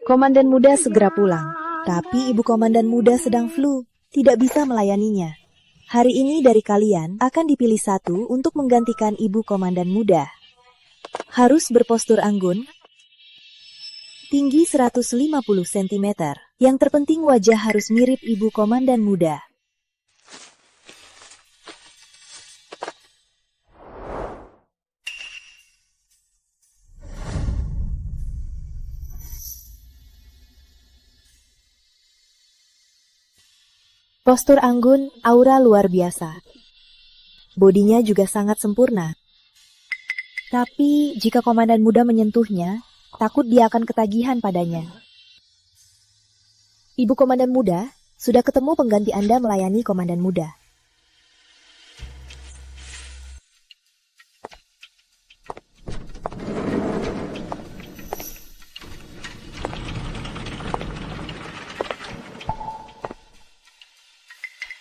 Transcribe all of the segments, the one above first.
Komandan muda segera pulang, tapi ibu komandan muda sedang flu, tidak bisa melayaninya. Hari ini dari kalian akan dipilih satu untuk menggantikan ibu komandan muda. Harus berpostur anggun, tinggi 150 cm. Yang terpenting wajah harus mirip ibu komandan muda. Postur anggun, aura luar biasa. Bodinya juga sangat sempurna. Tapi jika komandan muda menyentuhnya, takut dia akan ketagihan padanya. Ibu komandan muda, sudah ketemu pengganti Anda melayani komandan muda.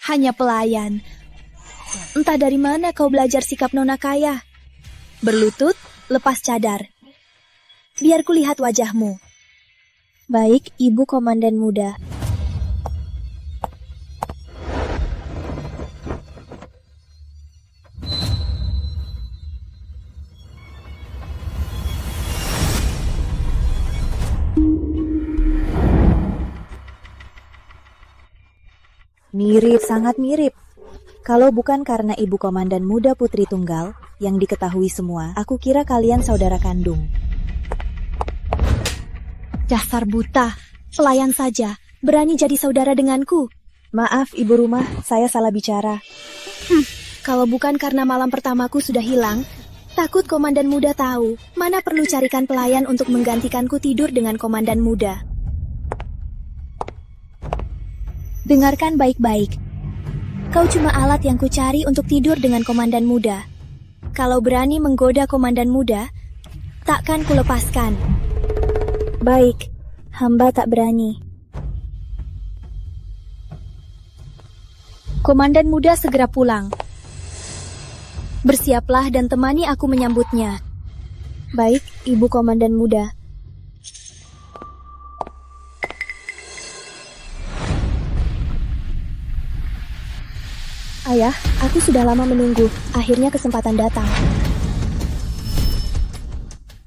Hanya pelayan. Entah dari mana kau belajar sikap nona kaya. Berlutut, lepas cadar. Biar kulihat wajahmu. Baik, ibu komandan muda. Mirip, sangat mirip. Kalau bukan karena ibu komandan muda putri tunggal, yang diketahui semua, aku kira kalian saudara kandung. Dasar buta, pelayan saja, berani jadi saudara denganku. Maaf ibu rumah, saya salah bicara. Kalau bukan karena malam pertamaku sudah hilang, takut komandan muda tahu, mana perlu carikan pelayan untuk menggantikanku tidur dengan komandan muda. Dengarkan baik-baik. Kau cuma alat yang kucari untuk tidur dengan komandan muda. Kalau berani menggoda komandan muda, takkan kulepaskan. Baik, hamba tak berani. Komandan muda segera pulang. Bersiaplah dan temani aku menyambutnya. Baik, ibu komandan muda. Ayah, aku sudah lama menunggu. Akhirnya kesempatan datang.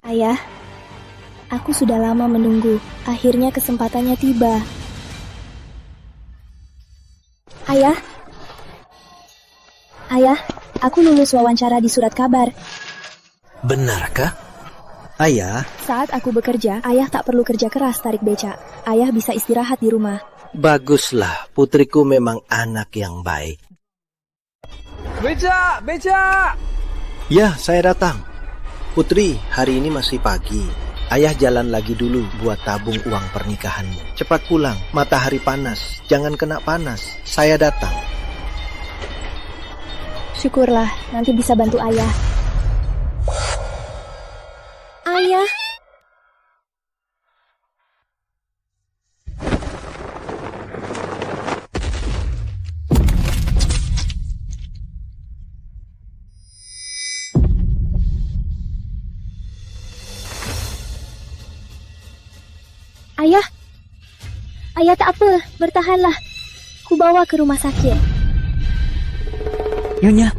Ayah, aku sudah lama menunggu. Akhirnya kesempatannya tiba. Ayah, aku lulus wawancara di surat kabar. Benarkah? Ayah? Saat aku bekerja, ayah tak perlu kerja keras tarik becak. Ayah bisa istirahat di rumah. Baguslah, putriku memang anak yang baik. Becak! Becak! Ya, saya datang. Putri, hari ini masih pagi. Ayah jalan lagi dulu buat tabung uang pernikahanmu. Cepat pulang, matahari panas. Jangan kena panas. Saya datang. Syukurlah, nanti bisa bantu ayah. Ayah, Ayah tak apa, bertahanlah. Ku bawa ke rumah sakit. Nyonya,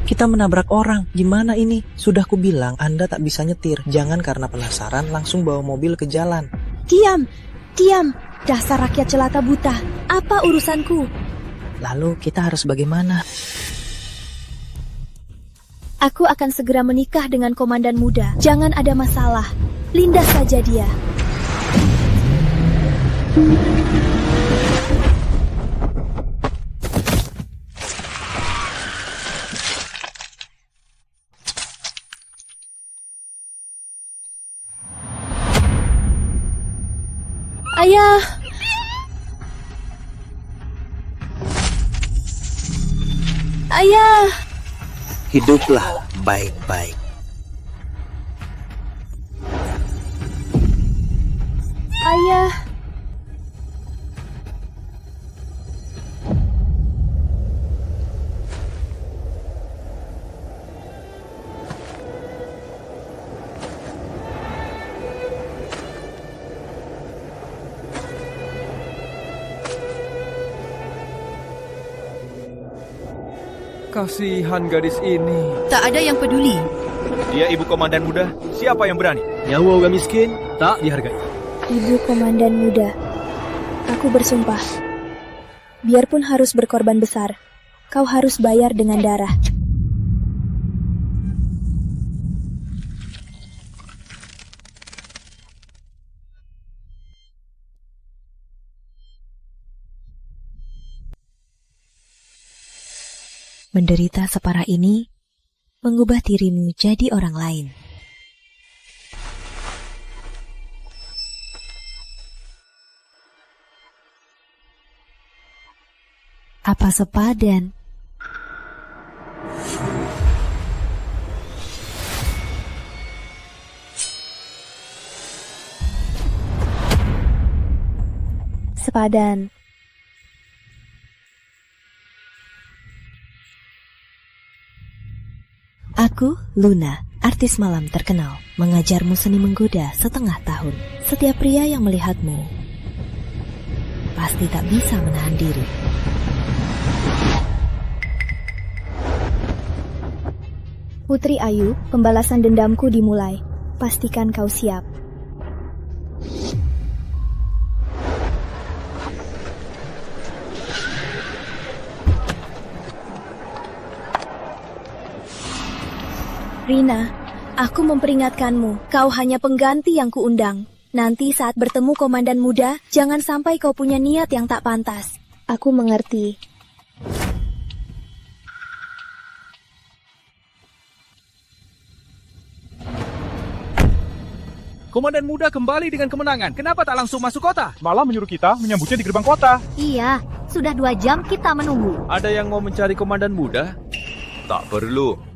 kita menabrak orang. Gimana ini? Sudah ku bilang Anda tak bisa nyetir. Jangan karena penasaran langsung bawa mobil ke jalan. diam! Dasar rakyat celaka buta. Apa urusanku? Lalu kita harus bagaimana? Aku akan segera menikah dengan komandan muda. Jangan ada masalah. Lindas saja dia. Ayah! Ayah! Hiduplah baik-baik. Ayah! Kasihan gadis ini. Tak ada yang peduli. Dia ibu komandan muda. Siapa yang berani? Nyawa orang miskin tak dihargai. Ibu komandan muda, aku bersumpah. Biarpun harus berkorban besar, kau harus bayar dengan darah. Menderita separah ini, mengubah dirimu jadi orang lain. Apa sepadan? Sepadan. Aku, Luna, artis malam terkenal, mengajarmu seni menggoda setengah tahun. Setiap pria yang melihatmu pasti tak bisa menahan diri. Putri Ayu, pembalasan dendamku dimulai. Pastikan kau siap. Rina, aku memperingatkanmu, kau hanya pengganti yang kuundang. Nanti saat bertemu komandan muda, jangan sampai kau punya niat yang tak pantas. Aku mengerti. Komandan muda kembali dengan kemenangan. Kenapa tak langsung masuk kota? Malah menyuruh kita menyambutnya di gerbang kota. Iya, sudah 2 jam kita menunggu. Ada yang mau mencari komandan muda? Tak perlu.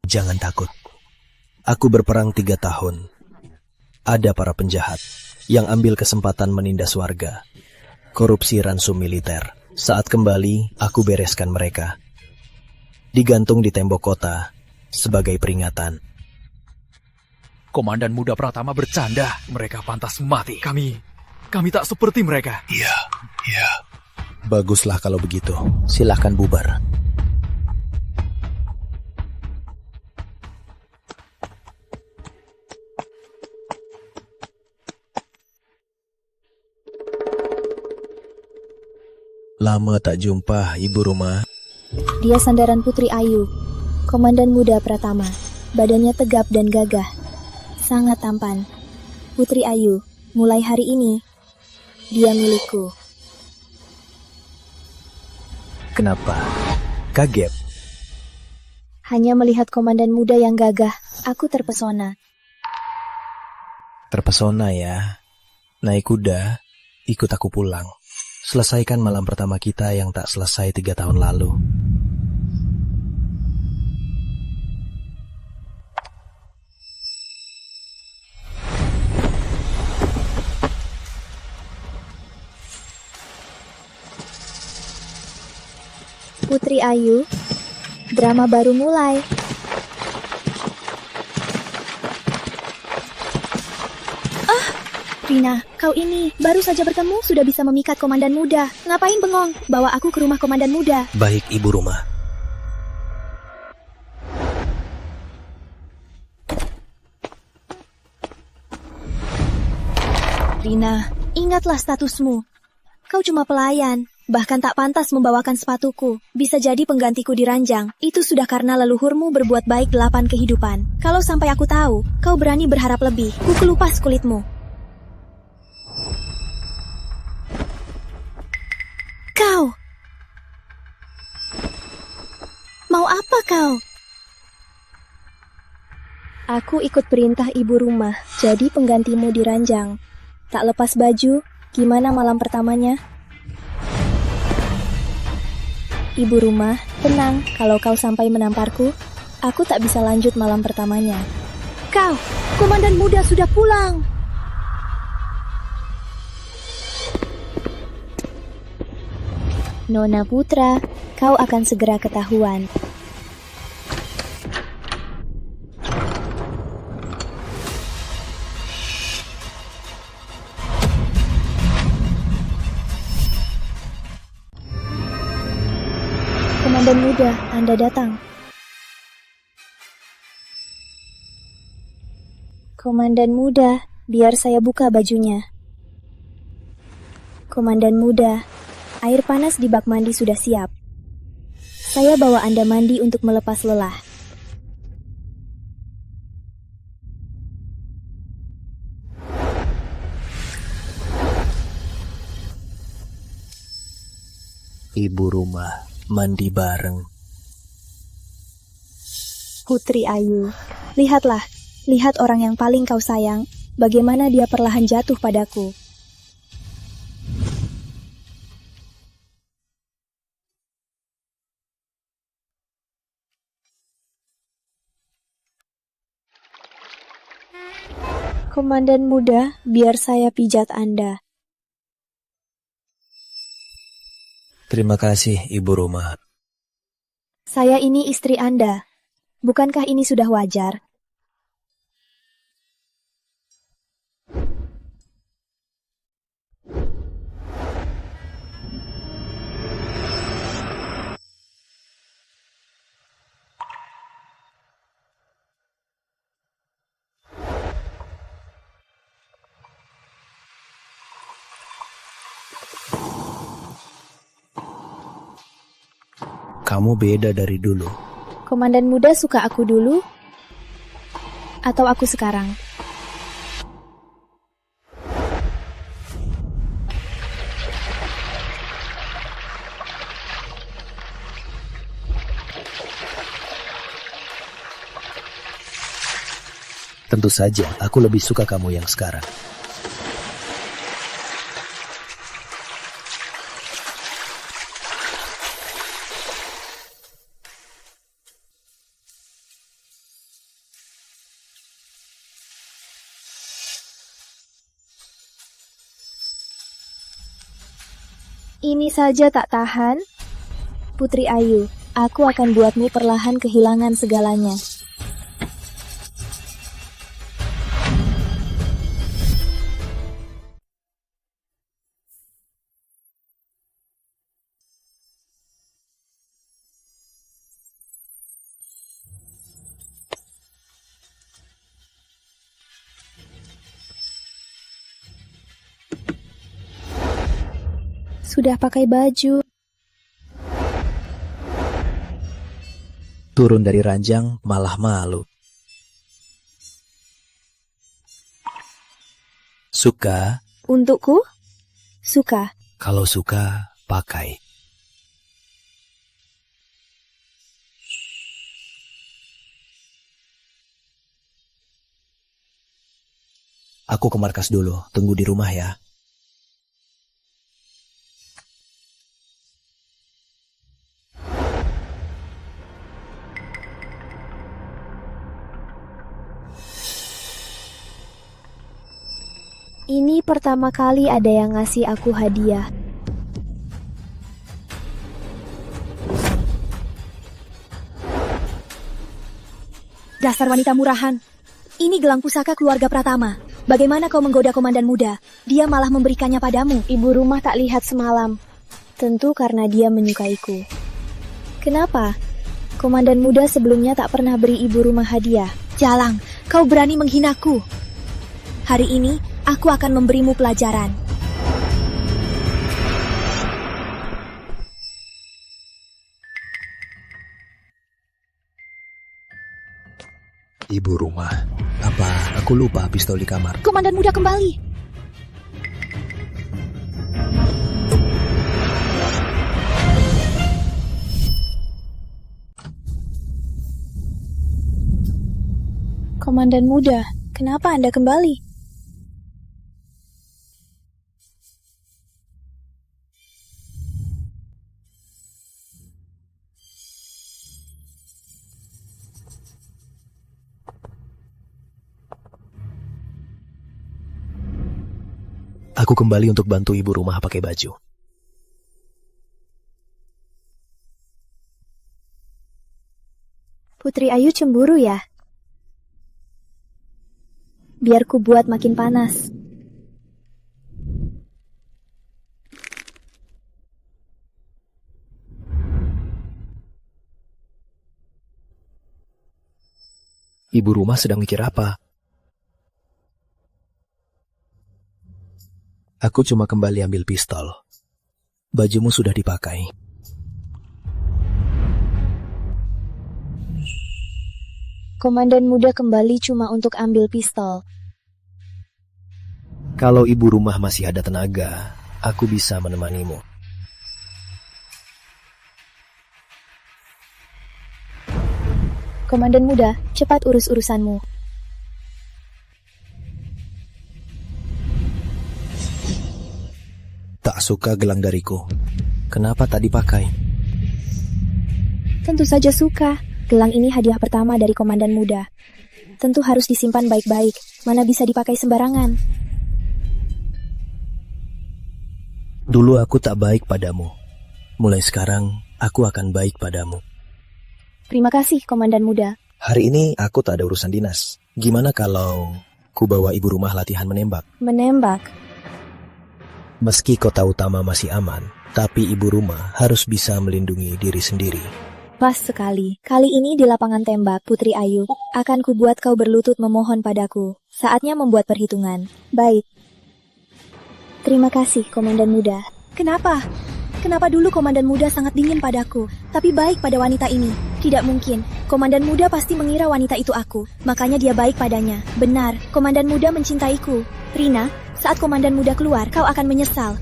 Jangan takut. Aku berperang 3 tahun. Ada para penjahat yang ambil kesempatan menindas warga. Korupsi ransum militer. Saat kembali, aku bereskan mereka. Digantung di tembok kota sebagai peringatan. Komandan muda Pratama bercanda. Mereka pantas mati. Kami tak seperti mereka. Iya. Baguslah kalau begitu. Silahkan bubar. Lama tak jumpa, Ibu Rumah. Dia sandaran Putri Ayu, komandan muda Pratama. Badannya tegap dan gagah, sangat tampan. Putri Ayu, mulai hari ini, dia milikku. Kenapa? Kaget? Hanya melihat komandan muda yang gagah, aku terpesona. Terpesona ya? Naik kuda, ikut aku pulang. Selesaikan malam pertama kita yang tak selesai 3 tahun lalu. Putri Ayu, drama baru mulai. Rina, kau ini baru saja bertemu sudah bisa memikat komandan muda. Ngapain bengong? Bawa aku ke rumah komandan muda. Baik, Ibu Rumah. Rina, ingatlah statusmu. Kau cuma pelayan, bahkan tak pantas membawakan sepatuku. Bisa jadi penggantiku di ranjang. Itu sudah karena leluhurmu berbuat baik 8 kehidupan. Kalau sampai aku tahu, kau berani berharap lebih. Ku kelupas kulitmu. Kau! Mau apa kau? Aku ikut perintah ibu rumah, jadi penggantimu di ranjang. Tak lepas baju, gimana malam pertamanya? Ibu rumah, tenang, kalau kau sampai menamparku, aku tak bisa lanjut malam pertamanya. Kau, komandan muda sudah pulang. Nona Putra, kau akan segera ketahuan. Komandan muda, Anda datang. Komandan muda, biar saya buka bajunya. Komandan muda, air panas di bak mandi sudah siap. Saya bawa Anda mandi untuk melepas lelah. Ibu rumah, mandi bareng. Putri Ayu, lihatlah, lihat orang yang paling kau sayang, bagaimana dia perlahan jatuh padaku. Komandan muda, biar saya pijat Anda. Terima kasih, ibu rumah. Saya ini istri Anda. Bukankah ini sudah wajar? Kamu beda dari dulu. Komandan muda suka aku dulu? Atau aku sekarang? Tentu saja, aku lebih suka kamu yang sekarang. Ini saja tak tahan? Putri Ayu, aku akan buatmu perlahan kehilangan segalanya. Sudah pakai baju. Turun dari ranjang malah malu. Suka? Untukku? Suka. Kalau suka, pakai. Aku ke markas dulu, tunggu di rumah ya. Ini pertama kali ada yang ngasih aku hadiah. Dasar wanita murahan. Ini gelang pusaka keluarga Pratama. Bagaimana kau menggoda komandan muda? Dia malah memberikannya padamu. Ibu rumah tak lihat semalam. Tentu karena dia menyukaiku. Kenapa? Komandan muda sebelumnya tak pernah beri ibu rumah hadiah. Jalang, kau berani menghinaku. Hari ini, aku akan memberimu pelajaran. Ibu rumah, apa aku lupa pistol di kamar? Komandan muda kembali. Komandan muda, kenapa Anda kembali? Aku kembali untuk bantu ibu rumah pakai baju. Putri Ayu cemburu ya? Biar ku buat makin panas. Ibu rumah sedang mikir apa? Aku cuma kembali ambil pistol. Bajumu sudah dipakai. Komandan muda kembali cuma untuk ambil pistol. Kalau ibu rumah masih ada tenaga, aku bisa menemanimu. Komandan muda, cepat urus urusanmu. Tak suka gelang dariku. Kenapa tak dipakai? Tentu saja suka. Gelang ini hadiah pertama dari komandan muda. Tentu harus disimpan baik-baik. Mana bisa dipakai sembarangan. Dulu aku tak baik padamu. Mulai sekarang, aku akan baik padamu. Terima kasih, komandan muda. Hari ini aku tak ada urusan dinas. Gimana kalau ku bawa ibu rumah latihan menembak? Menembak? Meski kota utama masih aman, tapi ibu rumah harus bisa melindungi diri sendiri. Pas sekali. Kali ini di lapangan tembak, Putri Ayu. Akan kubuat kau berlutut memohon padaku. Saatnya membuat perhitungan. Baik. Terima kasih, komandan muda. Kenapa? Kenapa dulu komandan muda sangat dingin padaku, tapi baik pada wanita ini? Tidak mungkin. Komandan muda pasti mengira wanita itu aku. Makanya dia baik padanya. Benar, komandan muda mencintaiku. Rina, saat komandan muda keluar, kau akan menyesal.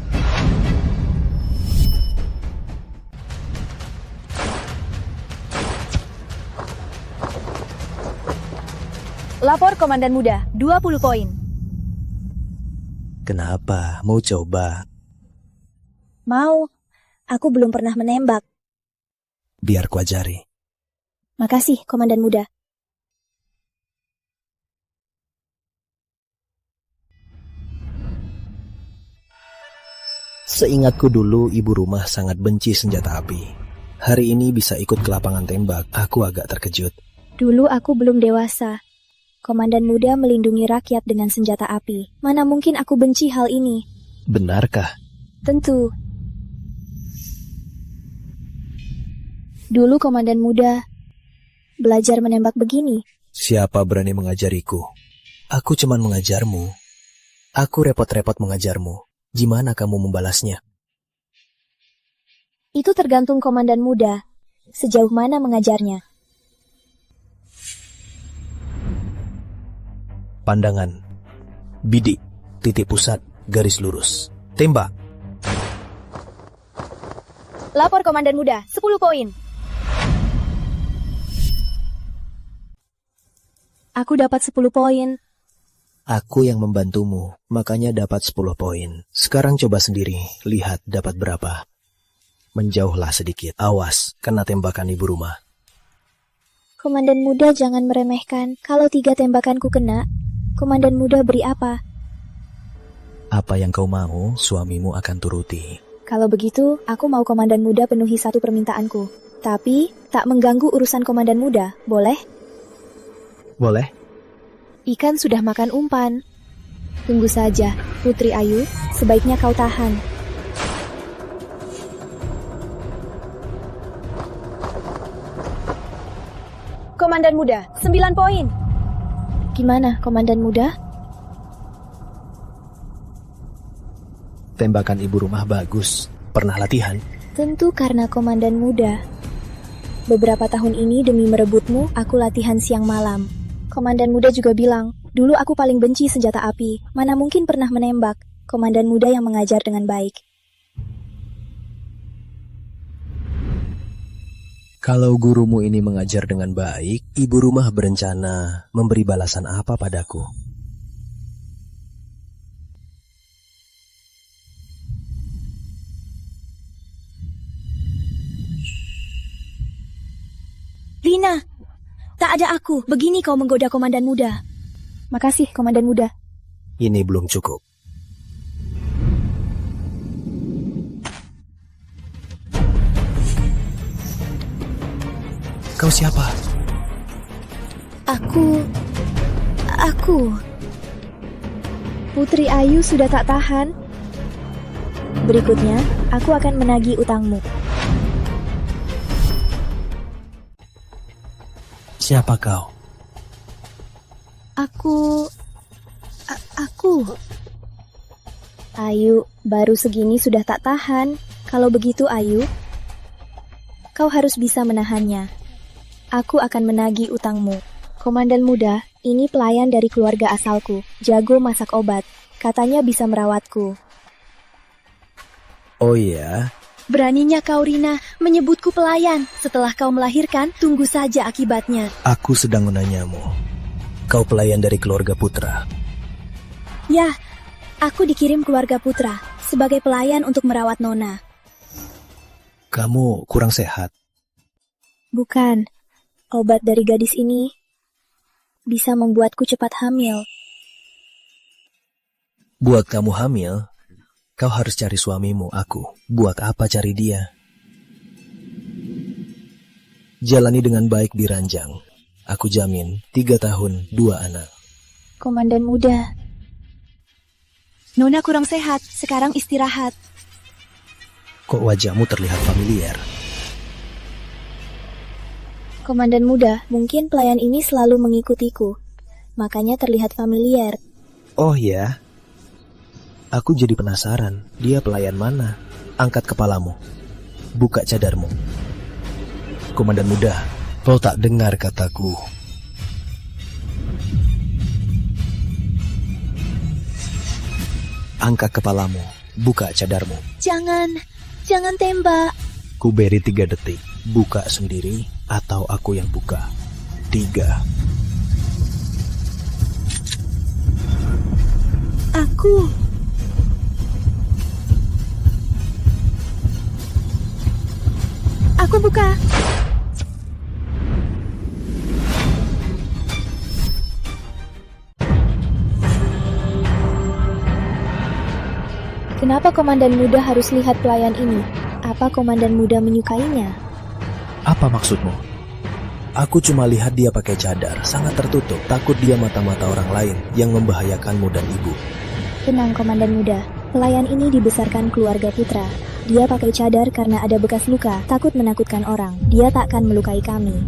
Lapor komandan muda, 20 poin. Kenapa? Mau coba? Mau. Aku belum pernah menembak. Biar ku ajari. Makasih, komandan muda. Seingatku dulu ibu rumah sangat benci senjata api. Hari ini bisa ikut ke lapangan tembak, aku agak terkejut. Dulu aku belum dewasa. Komandan muda melindungi rakyat dengan senjata api. Mana mungkin aku benci hal ini? Benarkah? Tentu. Dulu komandan muda belajar menembak begini. Siapa berani mengajariku? Aku cuman mengajarmu. Aku repot-repot mengajarmu. Gimana kamu membalasnya? Itu tergantung komandan muda. Sejauh mana mengajarnya? Pandangan. Bidik. Titik pusat. Garis lurus. Tembak. Lapor komandan muda, 10 poin. Aku dapat 10 poin. Aku yang membantumu, makanya dapat 10 poin. Sekarang coba sendiri, lihat dapat berapa. Menjauhlah sedikit. Awas, kena tembakan ibu rumah. Komandan muda jangan meremehkan. Kalau 3 tembakanku kena, komandan muda beri apa? Apa yang kau mau, suamimu akan turuti. Kalau begitu, aku mau komandan muda penuhi 1 permintaanku. Tapi, tak mengganggu urusan komandan muda, boleh? Boleh? Ikan sudah makan umpan. Tunggu saja, Putri Ayu, sebaiknya kau tahan. Komandan muda, 9 poin. Gimana, komandan muda? Tembakan ibu rumah bagus. Pernah latihan? Tentu karena komandan muda. Beberapa tahun ini demi merebutmu, aku latihan siang malam. Komandan muda juga bilang, dulu aku paling benci senjata api. Mana mungkin pernah menembak. Komandan muda yang mengajar dengan baik. Kalau gurumu ini mengajar dengan baik, ibu rumah berencana memberi balasan apa padaku? Lina, tak ada aku. Begini kau menggoda komandan muda. Makasih, komandan muda. Ini belum cukup. Kau siapa? Aku... Putri Ayu sudah tak tahan. Berikutnya, aku akan menagih utangmu. Siapa kau? Aku... Ayu, baru segini sudah tak tahan. Kalau begitu Ayu, kau harus bisa menahannya. Aku akan menagih utangmu. Komandan muda, ini pelayan dari keluarga asalku. Jago masak obat. Katanya bisa merawatku. Oh iya? Beraninya kau, Rina, menyebutku pelayan. Setelah kau melahirkan, tunggu saja akibatnya. Aku sedang menanyamu. Kau pelayan dari keluarga Putra? Ya, aku dikirim keluarga Putra sebagai pelayan untuk merawat Nona. Kamu kurang sehat. Bukan. Obat dari gadis ini bisa membuatku cepat hamil. Buat kamu hamil, kau harus cari suamimu, aku. Buat apa cari dia? Jalani dengan baik di ranjang. Aku jamin 3 tahun 2 anak. Komandan muda, Nona kurang sehat, sekarang istirahat. Kok wajahmu terlihat familiar? Komandan muda, mungkin pelayan ini selalu mengikutiku. Makanya terlihat familiar. Oh ya? Aku jadi penasaran, dia pelayan mana? Angkat kepalamu. Buka cadarmu. Komandan muda, kau tak dengar kataku. Angkat kepalamu. Buka cadarmu. Jangan tembak. Ku beri 3 detik. Buka sendiri atau aku yang buka. 3. Aku buka. Kenapa komandan muda harus lihat pelayan ini? Apa komandan muda menyukainya? Apa maksudmu? Aku cuma lihat dia pakai cadar, sangat tertutup. Takut dia mata-mata orang lain yang membahayakanmu dan ibu. Tenang komandan muda, pelayan ini dibesarkan keluarga Putra. Dia pakai cadar karena ada bekas luka, takut menakutkan orang. Dia tak akan melukai kami.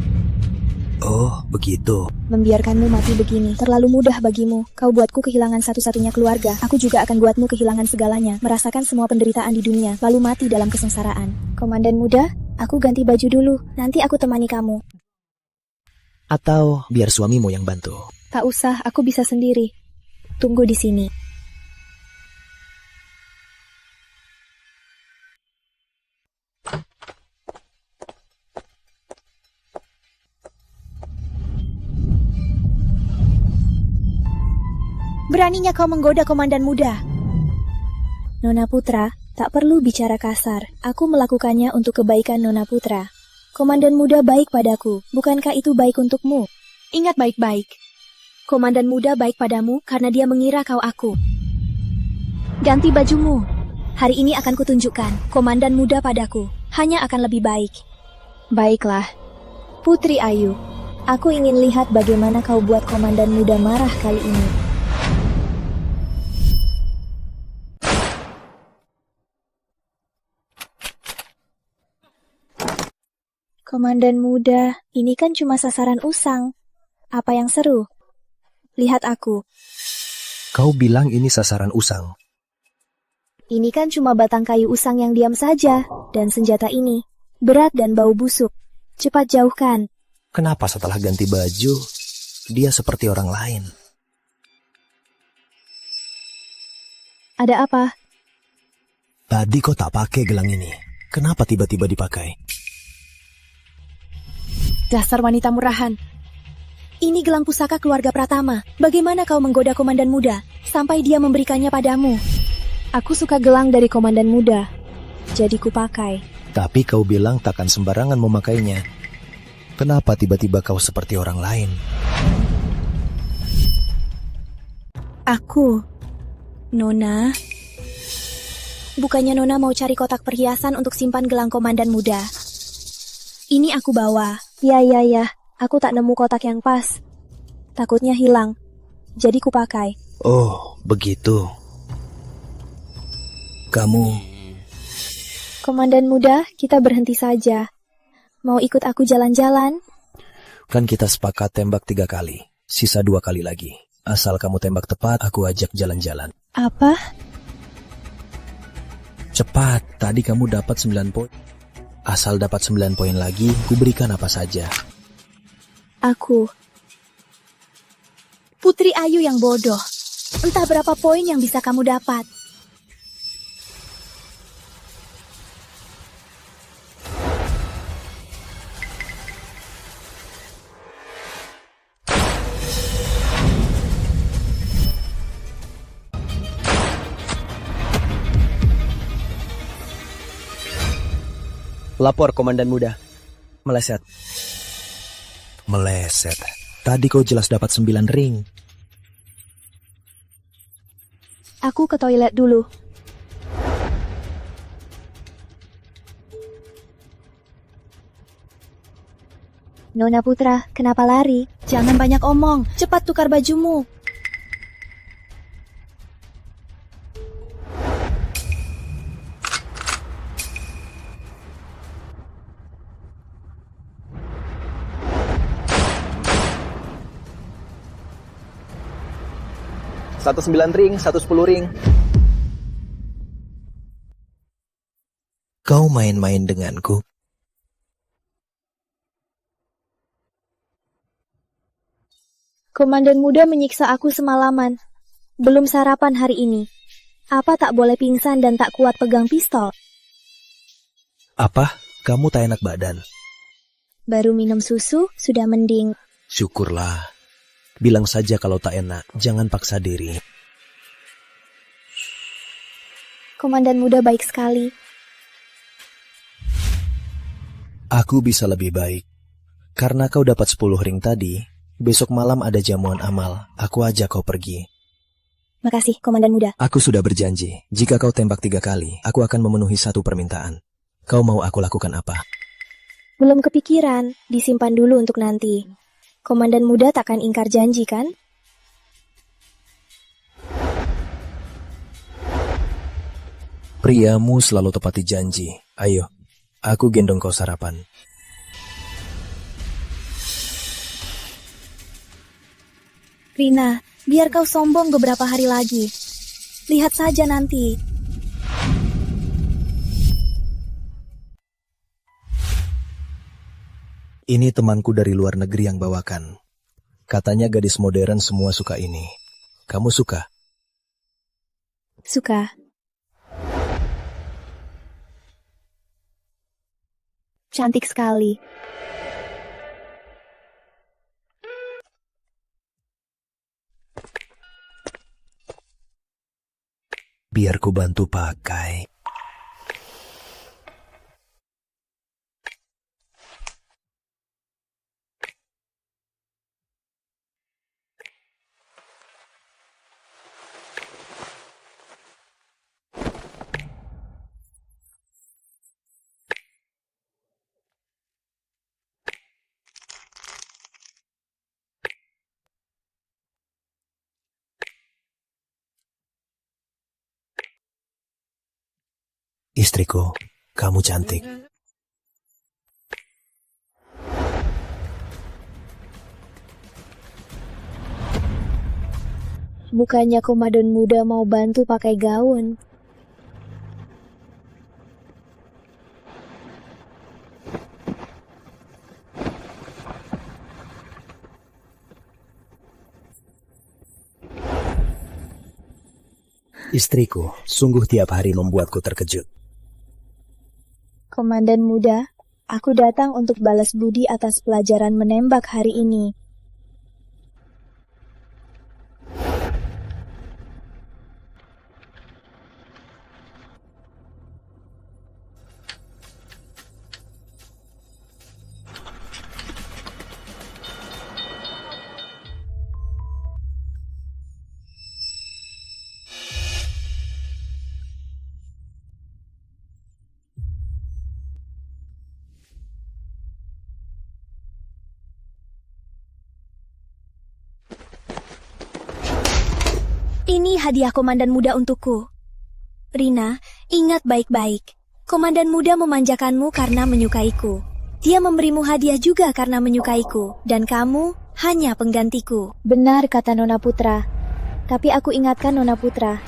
Oh, begitu. Membiarkanmu mati begini terlalu mudah bagimu. Kau buatku kehilangan satu-satunya keluarga. Aku juga akan buatmu kehilangan segalanya, merasakan semua penderitaan di dunia, lalu mati dalam kesengsaraan. Komandan muda, aku ganti baju dulu. Nanti aku temani kamu. Atau biar suamimu yang bantu. Tak usah, aku bisa sendiri. Tunggu di sini. Beraninya kau menggoda komandan muda. Nona Putra, tak perlu bicara kasar. Aku melakukannya untuk kebaikan Nona Putra. Komandan muda baik padaku. Bukankah itu baik untukmu? Ingat baik-baik. Komandan muda baik padamu karena dia mengira kau aku. Ganti bajumu. Hari ini akan kutunjukkan komandan muda padaku hanya akan lebih baik. Baiklah. Putri Ayu, aku ingin lihat bagaimana kau buat komandan muda marah kali ini. Komandan muda, ini kan cuma sasaran usang. Apa yang seru? Lihat aku. Kau bilang ini sasaran usang. Ini kan cuma batang kayu usang yang diam saja. Dan senjata ini, berat dan bau busuk. Cepat jauhkan. Kenapa setelah ganti baju, dia seperti orang lain? Ada apa? Tadi kau tak pakai gelang ini. Kenapa tiba-tiba dipakai? Dasar wanita murahan. Ini gelang pusaka keluarga Pratama. Bagaimana kau menggoda komandan muda sampai dia memberikannya padamu? Aku suka gelang dari komandan muda, jadi kupakai. Tapi kau bilang takkan sembarangan memakainya. Kenapa tiba-tiba kau seperti orang lain? Aku, Nona. Bukannya Nona mau cari kotak perhiasan untuk simpan gelang komandan muda? Ini aku bawa. Ya. Aku tak nemu kotak yang pas. Takutnya hilang. Jadi kupakai. Oh, begitu. Kamu... Komandan muda, kita berhenti saja. Mau ikut aku jalan-jalan? Kan kita sepakat tembak 3 kali. Sisa 2 kali lagi. Asal kamu tembak tepat, aku ajak jalan-jalan. Apa? Cepat, tadi kamu dapat 9 poin. Asal dapat 9 poin lagi, kuberikan apa saja. Aku. Putri Ayu yang bodoh. Entah berapa poin yang bisa kamu dapat. Lapor, Komandan Muda. Meleset. Tadi kau jelas dapat 9 ring. Aku ke toilet dulu. Nona Putra, kenapa lari? Jangan banyak omong. Cepat tukar bajumu. Satu 9 ring, 1 10 ring. Kau main-main denganku. Komandan muda menyiksa aku semalaman. Belum sarapan hari ini. Apa tak boleh pingsan dan tak kuat pegang pistol? Apa? Kamu tak enak badan? Baru minum susu, sudah mending. Syukurlah. Bilang saja kalau tak enak, jangan paksa diri. Komandan muda baik sekali. Aku bisa lebih baik. Karena kau dapat 10 ring tadi, besok malam ada jamuan amal. Aku ajak kau pergi. Makasih, Komandan muda. Aku sudah berjanji, jika kau tembak 3 kali, aku akan memenuhi 1 permintaan. Kau mau aku lakukan apa? Belum kepikiran, disimpan dulu untuk nanti. Komandan muda takkan ingkar janji, kan? Priamu selalu tepati janji. Ayo, aku gendong kau sarapan. Rina, biar kau sombong beberapa hari lagi. Lihat saja nanti. Ini temanku dari luar negeri yang bawakan. Katanya gadis modern semua suka ini. Kamu suka? Suka. Cantik sekali. Biar ku bantu pakai. Istriku, kamu cantik. Bukannya komandan muda mau bantu pakai gaun. Istriku, sungguh tiap hari membuatku terkejut. Komandan muda, aku datang untuk balas budi atas pelajaran menembak hari ini. Ini hadiah komandan muda untukku. Rina, ingat baik-baik. Komandan muda memanjakanmu karena menyukaiku. Dia memberimu hadiah juga karena menyukaiku. Dan kamu hanya penggantiku. Benar kata Nona Putra. Tapi aku ingatkan Nona Putra,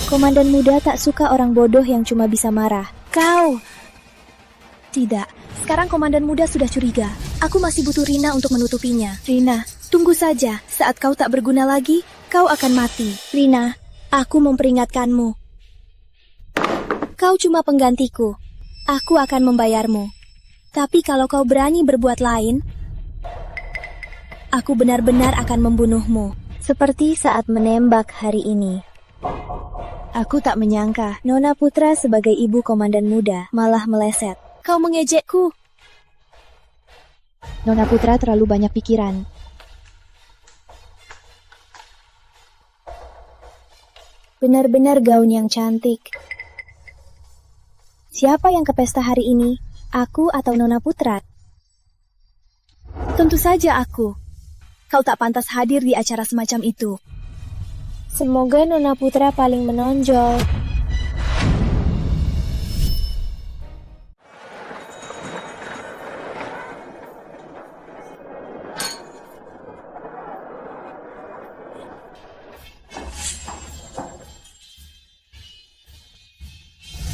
komandan muda tak suka orang bodoh yang cuma bisa marah. Kau! Tidak, sekarang komandan muda sudah curiga. Aku masih butuh Rina untuk menutupinya. Rina, tunggu saja. Saat kau tak berguna lagi, kau akan mati. Rina, aku memperingatkanmu. Kau cuma penggantiku. Aku akan membayarmu. Tapi kalau kau berani berbuat lain, aku benar-benar akan membunuhmu. Seperti saat menembak hari ini. Aku tak menyangka Nona Putra sebagai ibu komandan muda malah meleset. Kau mengejekku. Nona Putra terlalu banyak pikiran. Benar-benar gaun yang cantik. Siapa yang ke pesta hari ini? Aku atau Nona Putra? Tentu saja aku. Kau tak pantas hadir di acara semacam itu. Semoga Nona Putra paling menonjol.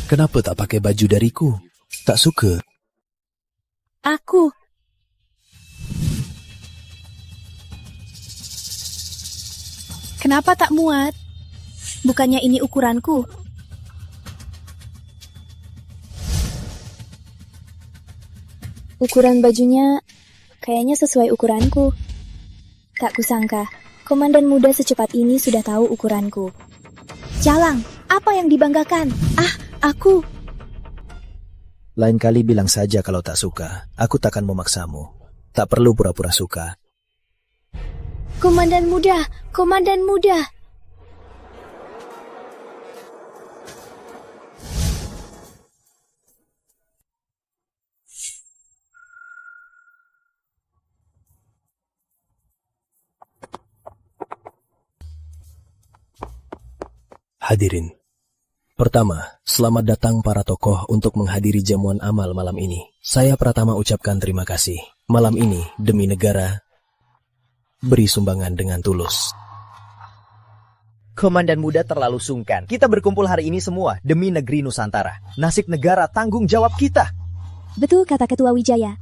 Kenapa tak pakai baju dariku? Tak suka? Aku. Kenapa tak muat? Bukannya ini ukuranku? Ukuran bajunya kayaknya sesuai ukuranku. Tak kusangka, komandan muda secepat ini sudah tahu ukuranku. Jalang, apa yang dibanggakan? Aku. Lain kali bilang saja kalau tak suka. Aku takkan memaksamu. Tak perlu pura-pura suka. Komandan muda, komandan muda. Hadirin. Pertama, selamat datang para tokoh untuk menghadiri jamuan amal malam ini. Saya Pratama ucapkan terima kasih. Malam ini, demi negara, beri sumbangan dengan tulus. Komandan muda terlalu sungkan. Kita berkumpul hari ini semua demi negeri Nusantara. Nasib negara tanggung jawab kita. Betul kata Ketua Wijaya.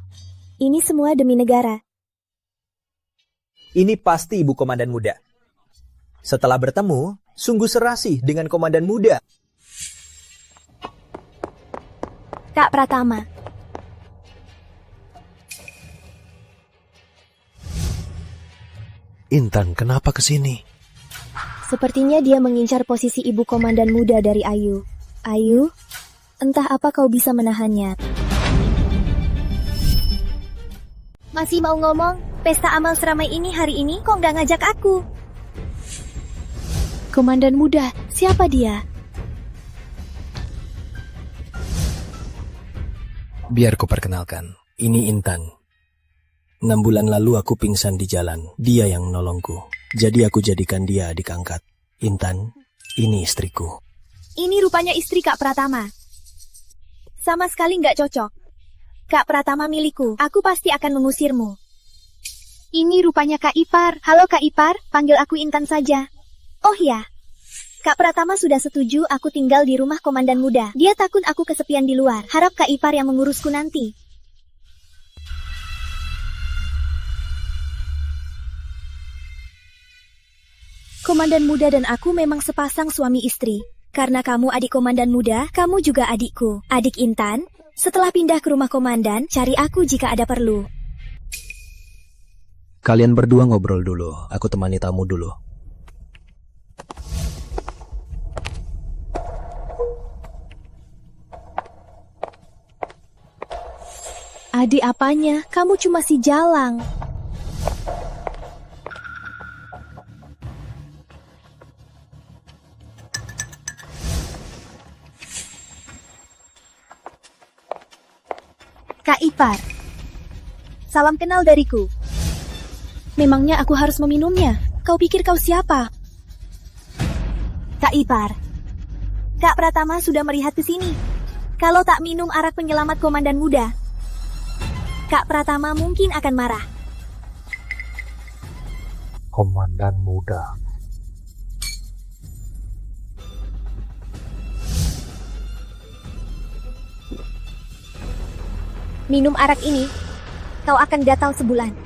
Ini semua demi negara. Ini pasti Ibu Komandan Muda. Setelah bertemu, sungguh serasi dengan Komandan Muda. Kak Pratama. Intan, kenapa kesini? Sepertinya dia mengincar posisi ibu komandan muda dari Ayu. Ayu, entah apa kau bisa menahannya. Masih mau ngomong? Pesta amal seramai ini hari ini kok nggak ngajak aku? Komandan muda, siapa dia? Biar ku perkenalkan. Ini Intan. 6 bulan lalu aku pingsan di jalan. Dia yang menolongku. Jadi aku jadikan dia adik angkat. Intan, ini istriku. Ini rupanya istri Kak Pratama. Sama sekali nggak cocok. Kak Pratama milikku. Aku pasti akan mengusirmu. Ini rupanya Kak Ipar. Halo Kak Ipar, panggil aku Intan saja. Oh ya, Kak Pratama sudah setuju aku tinggal di rumah komandan muda. Dia takut aku kesepian di luar. Harap Kak Ipar yang mengurusku nanti. Komandan muda dan aku memang sepasang suami istri. Karena kamu adik komandan muda, kamu juga adikku. Adik Intan, setelah pindah ke rumah komandan, cari aku jika ada perlu. Kalian berdua ngobrol dulu. Aku temani tamu dulu. Adik apanya? Kamu cuma si Jalang. Kak Ipar, salam kenal dariku. Memangnya aku harus meminumnya? Kau pikir kau siapa? Kak Ipar, Kak Pratama sudah melihat ke sini. Kalau tak minum arak penyelamat komandan muda, Kak Pratama mungkin akan marah. Komandan muda. Minum arak ini, kau akan gatal sebulan.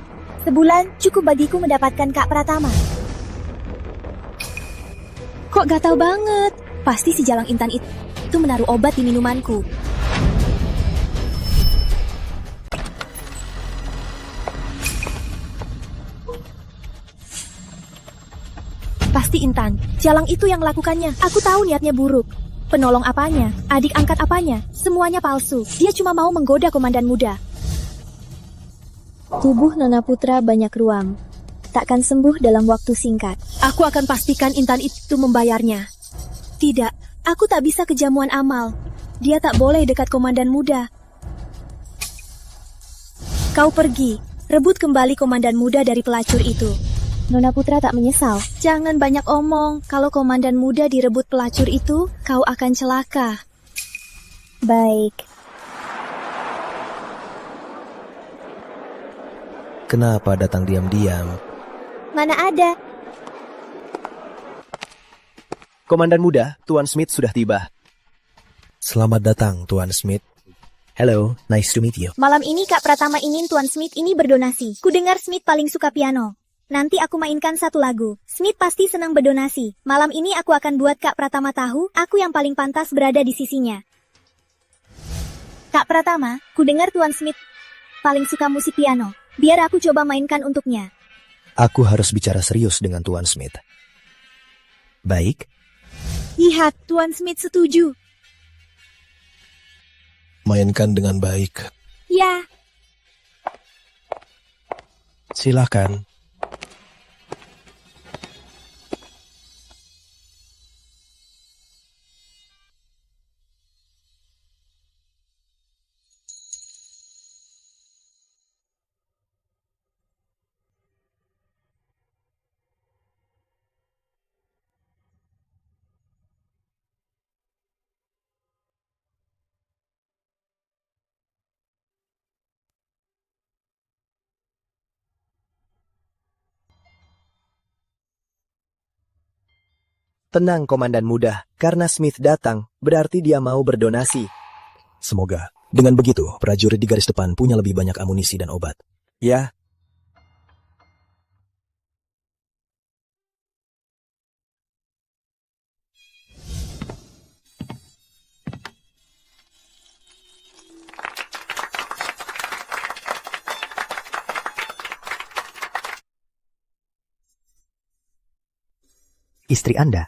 Sebulan cukup bagiku mendapatkan Kak Pratama. Kok gatal banget? Pasti si Jalang Intan itu menaruh obat di minumanku. Pasti Intan, Jalang itu yang melakukannya. Aku tahu niatnya buruk. Penolong apanya, adik angkat apanya, semuanya palsu. Dia cuma mau menggoda komandan muda. Tubuh Nona Putra banyak ruam. Takkan sembuh dalam waktu singkat. Aku akan pastikan Intan itu membayarnya. Tidak, aku tak bisa kejamuan amal. Dia tak boleh dekat komandan muda. Kau pergi, rebut kembali komandan muda dari pelacur itu. Nona Putra tak menyesal. Jangan banyak omong, kalau komandan muda direbut pelacur itu, kau akan celaka. Baik. Kenapa datang diam-diam? Mana ada? Komandan muda, Tuan Smith sudah tiba. Selamat datang, Tuan Smith. Hello, nice to meet you. Malam ini Kak Pratama ingin Tuan Smith ini berdonasi. Kudengar Smith paling suka piano. Nanti aku mainkan satu lagu. Smith pasti senang berdonasi. Malam ini aku akan buat Kak Pratama tahu, aku yang paling pantas berada di sisinya. Kak Pratama, kudengar Tuan Smith paling suka musik piano. Biar aku coba mainkan untuknya. Aku harus bicara serius dengan Tuan Smith. Baik. Lihat, Tuan Smith setuju. Mainkan dengan baik. Ya. Silakan. Tenang, Komandan muda. Karena Smith datang, berarti dia mau berdonasi. Semoga. Dengan begitu, prajurit di garis depan punya lebih banyak amunisi dan obat. Ya. Istri Anda?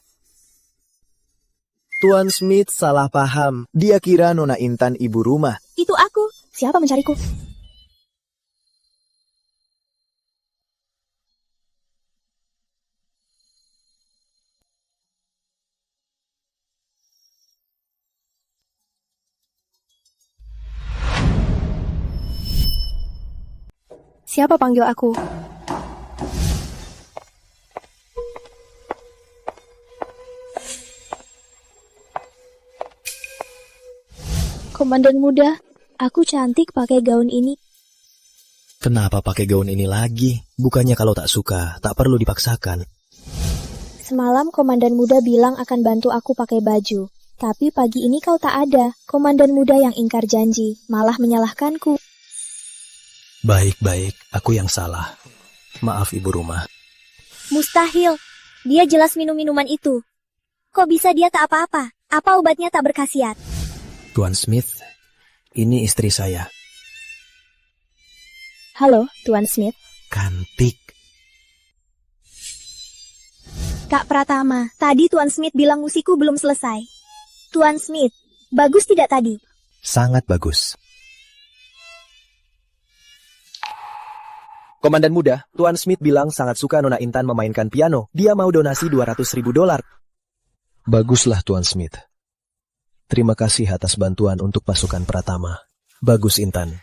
Tuan Smith salah paham. Dia kira Nona Intan ibu rumah. Itu aku. Siapa mencariku? Siapa panggil aku? Komandan muda, aku cantik pakai gaun ini. Kenapa pakai gaun ini lagi? Bukannya kalau tak suka, tak perlu dipaksakan. Semalam komandan muda bilang akan bantu aku pakai baju. Tapi pagi ini kau tak ada. Komandan muda yang ingkar janji, malah menyalahkanku. Baik-baik, aku yang salah. Maaf ibu rumah. Mustahil. Dia jelas minum minuman itu. Kok bisa dia tak apa-apa? Apa obatnya tak berkhasiat? Tuan Smith, ini istri saya. Halo, Tuan Smith. Cantik. Kak Pratama, tadi Tuan Smith bilang musikku belum selesai. Tuan Smith, bagus tidak tadi? Sangat bagus. Komandan muda, Tuan Smith bilang sangat suka Nona Intan memainkan piano. Dia mau donasi $200.000. Baguslah Tuan Smith. Terima kasih atas bantuan untuk pasukan Pratama. Bagus Intan.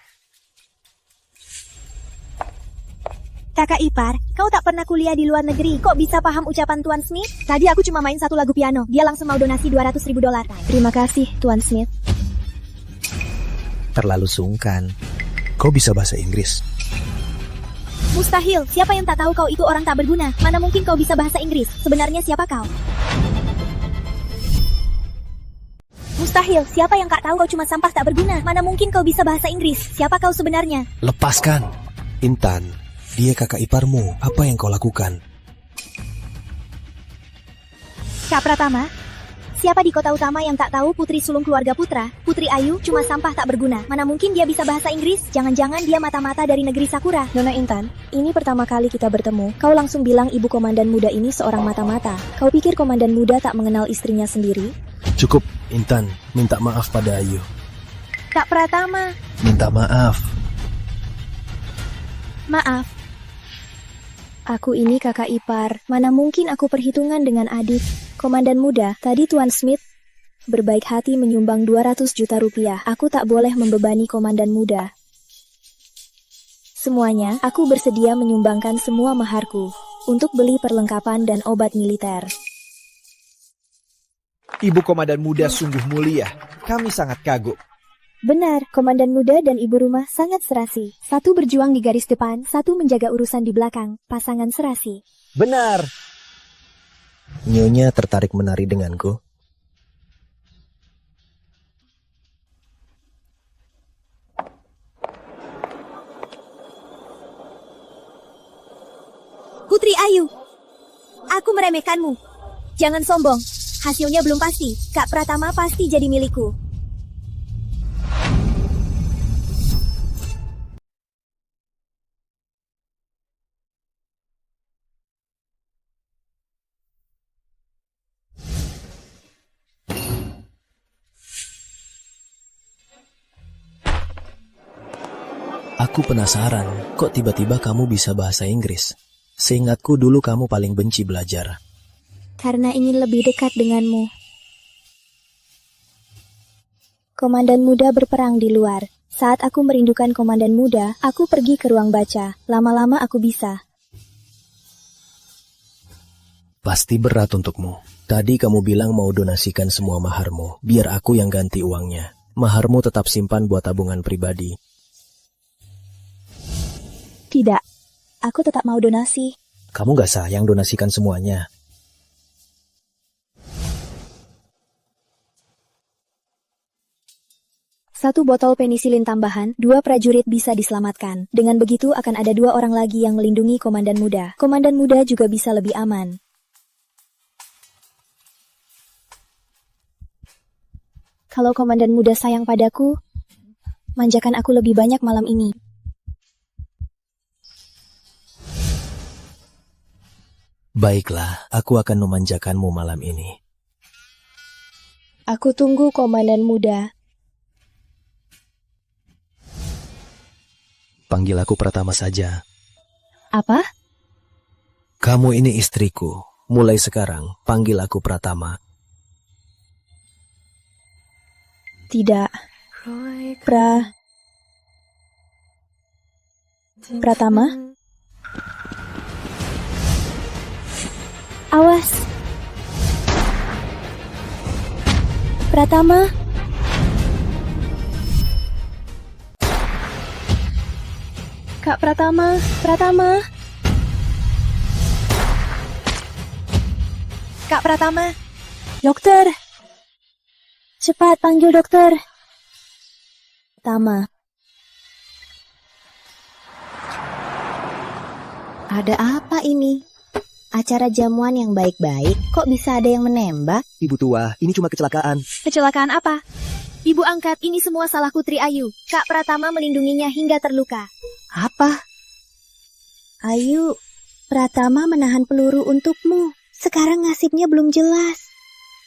Kakak ipar, kau tak pernah kuliah di luar negeri. Kok bisa paham ucapan Tuan Smith? Tadi aku cuma main satu lagu piano. Dia langsung mau donasi $200.000. Terima kasih, Tuan Smith. Terlalu sungkan. Kau bisa bahasa Inggris? Mustahil, siapa yang tak tahu kau itu orang tak berguna? Mana mungkin kau bisa bahasa Inggris? Sebenarnya siapa kau? Mustahil, siapa yang tak tahu kau cuma sampah tak berguna? Mana mungkin kau bisa bahasa Inggris? Siapa kau sebenarnya? Lepaskan. Intan, dia kakak iparmu. Apa yang kau lakukan? Kak Pratama, siapa di kota utama yang tak tahu putri sulung keluarga Putra? Putri Ayu cuma sampah tak berguna. Mana mungkin dia bisa bahasa Inggris? Jangan-jangan dia mata-mata dari negeri Sakura. Nona Intan, ini pertama kali kita bertemu. Kau langsung bilang ibu komandan muda ini seorang mata-mata. Kau pikir komandan muda tak mengenal istrinya sendiri? Cukup, Intan. Minta maaf pada Ayu. Kak Pratama. Minta maaf. Maaf. Aku ini kakak ipar. Mana mungkin aku perhitungan dengan adik. Komandan muda, tadi Tuan Smith berbaik hati menyumbang 200 juta rupiah. Aku tak boleh membebani komandan muda. Semuanya, aku bersedia menyumbangkan semua maharku untuk beli perlengkapan dan obat militer. Ibu komandan muda sungguh mulia. Kami sangat kagum. Benar, komandan muda dan ibu rumah sangat serasi. Satu berjuang di garis depan, satu menjaga urusan di belakang. Pasangan serasi. Benar. Nyonya tertarik menari denganku. Putri Ayu, aku meremehkanmu. Jangan sombong. Hasilnya belum pasti. Kak Pratama pasti jadi milikku. Aku penasaran, kok tiba-tiba kamu bisa bahasa Inggris? Seingatku dulu kamu paling benci belajar. Karena ingin lebih dekat denganmu. Komandan muda berperang di luar. Saat aku merindukan komandan muda, aku pergi ke ruang baca. Lama-lama aku bisa. Pasti berat untukmu. Tadi kamu bilang mau donasikan semua maharmu, biar aku yang ganti uangnya. Maharmu tetap simpan buat tabungan pribadi. Tidak, aku tetap mau donasi. Kamu gak sayang donasikan semuanya? Satu botol penisilin tambahan, 2 prajurit bisa diselamatkan. Dengan begitu akan ada 2 orang lagi yang melindungi komandan muda. Komandan muda juga bisa lebih aman. Kalau komandan muda sayang padaku, manjakan aku lebih banyak malam ini. Baiklah, aku akan memanjakanmu malam ini. Aku tunggu komandan muda. Panggil aku Pratama saja. Apa? Kamu ini istriku. Mulai sekarang, panggil aku Pratama. Tidak. Pratama? Awas. Pratama? Kak Pratama, Pratama. Kak Pratama. Dokter. Cepat panggil dokter. Pratama. Ada apa ini? Acara jamuan yang baik-baik, kok bisa ada yang menembak? Ibu tua, ini cuma kecelakaan. Kecelakaan apa? Ibu angkat, ini semua salah Putri Ayu. Kak Pratama melindunginya hingga terluka. Apa? Ayu, Pratama menahan peluru untukmu. Sekarang nasibnya belum jelas.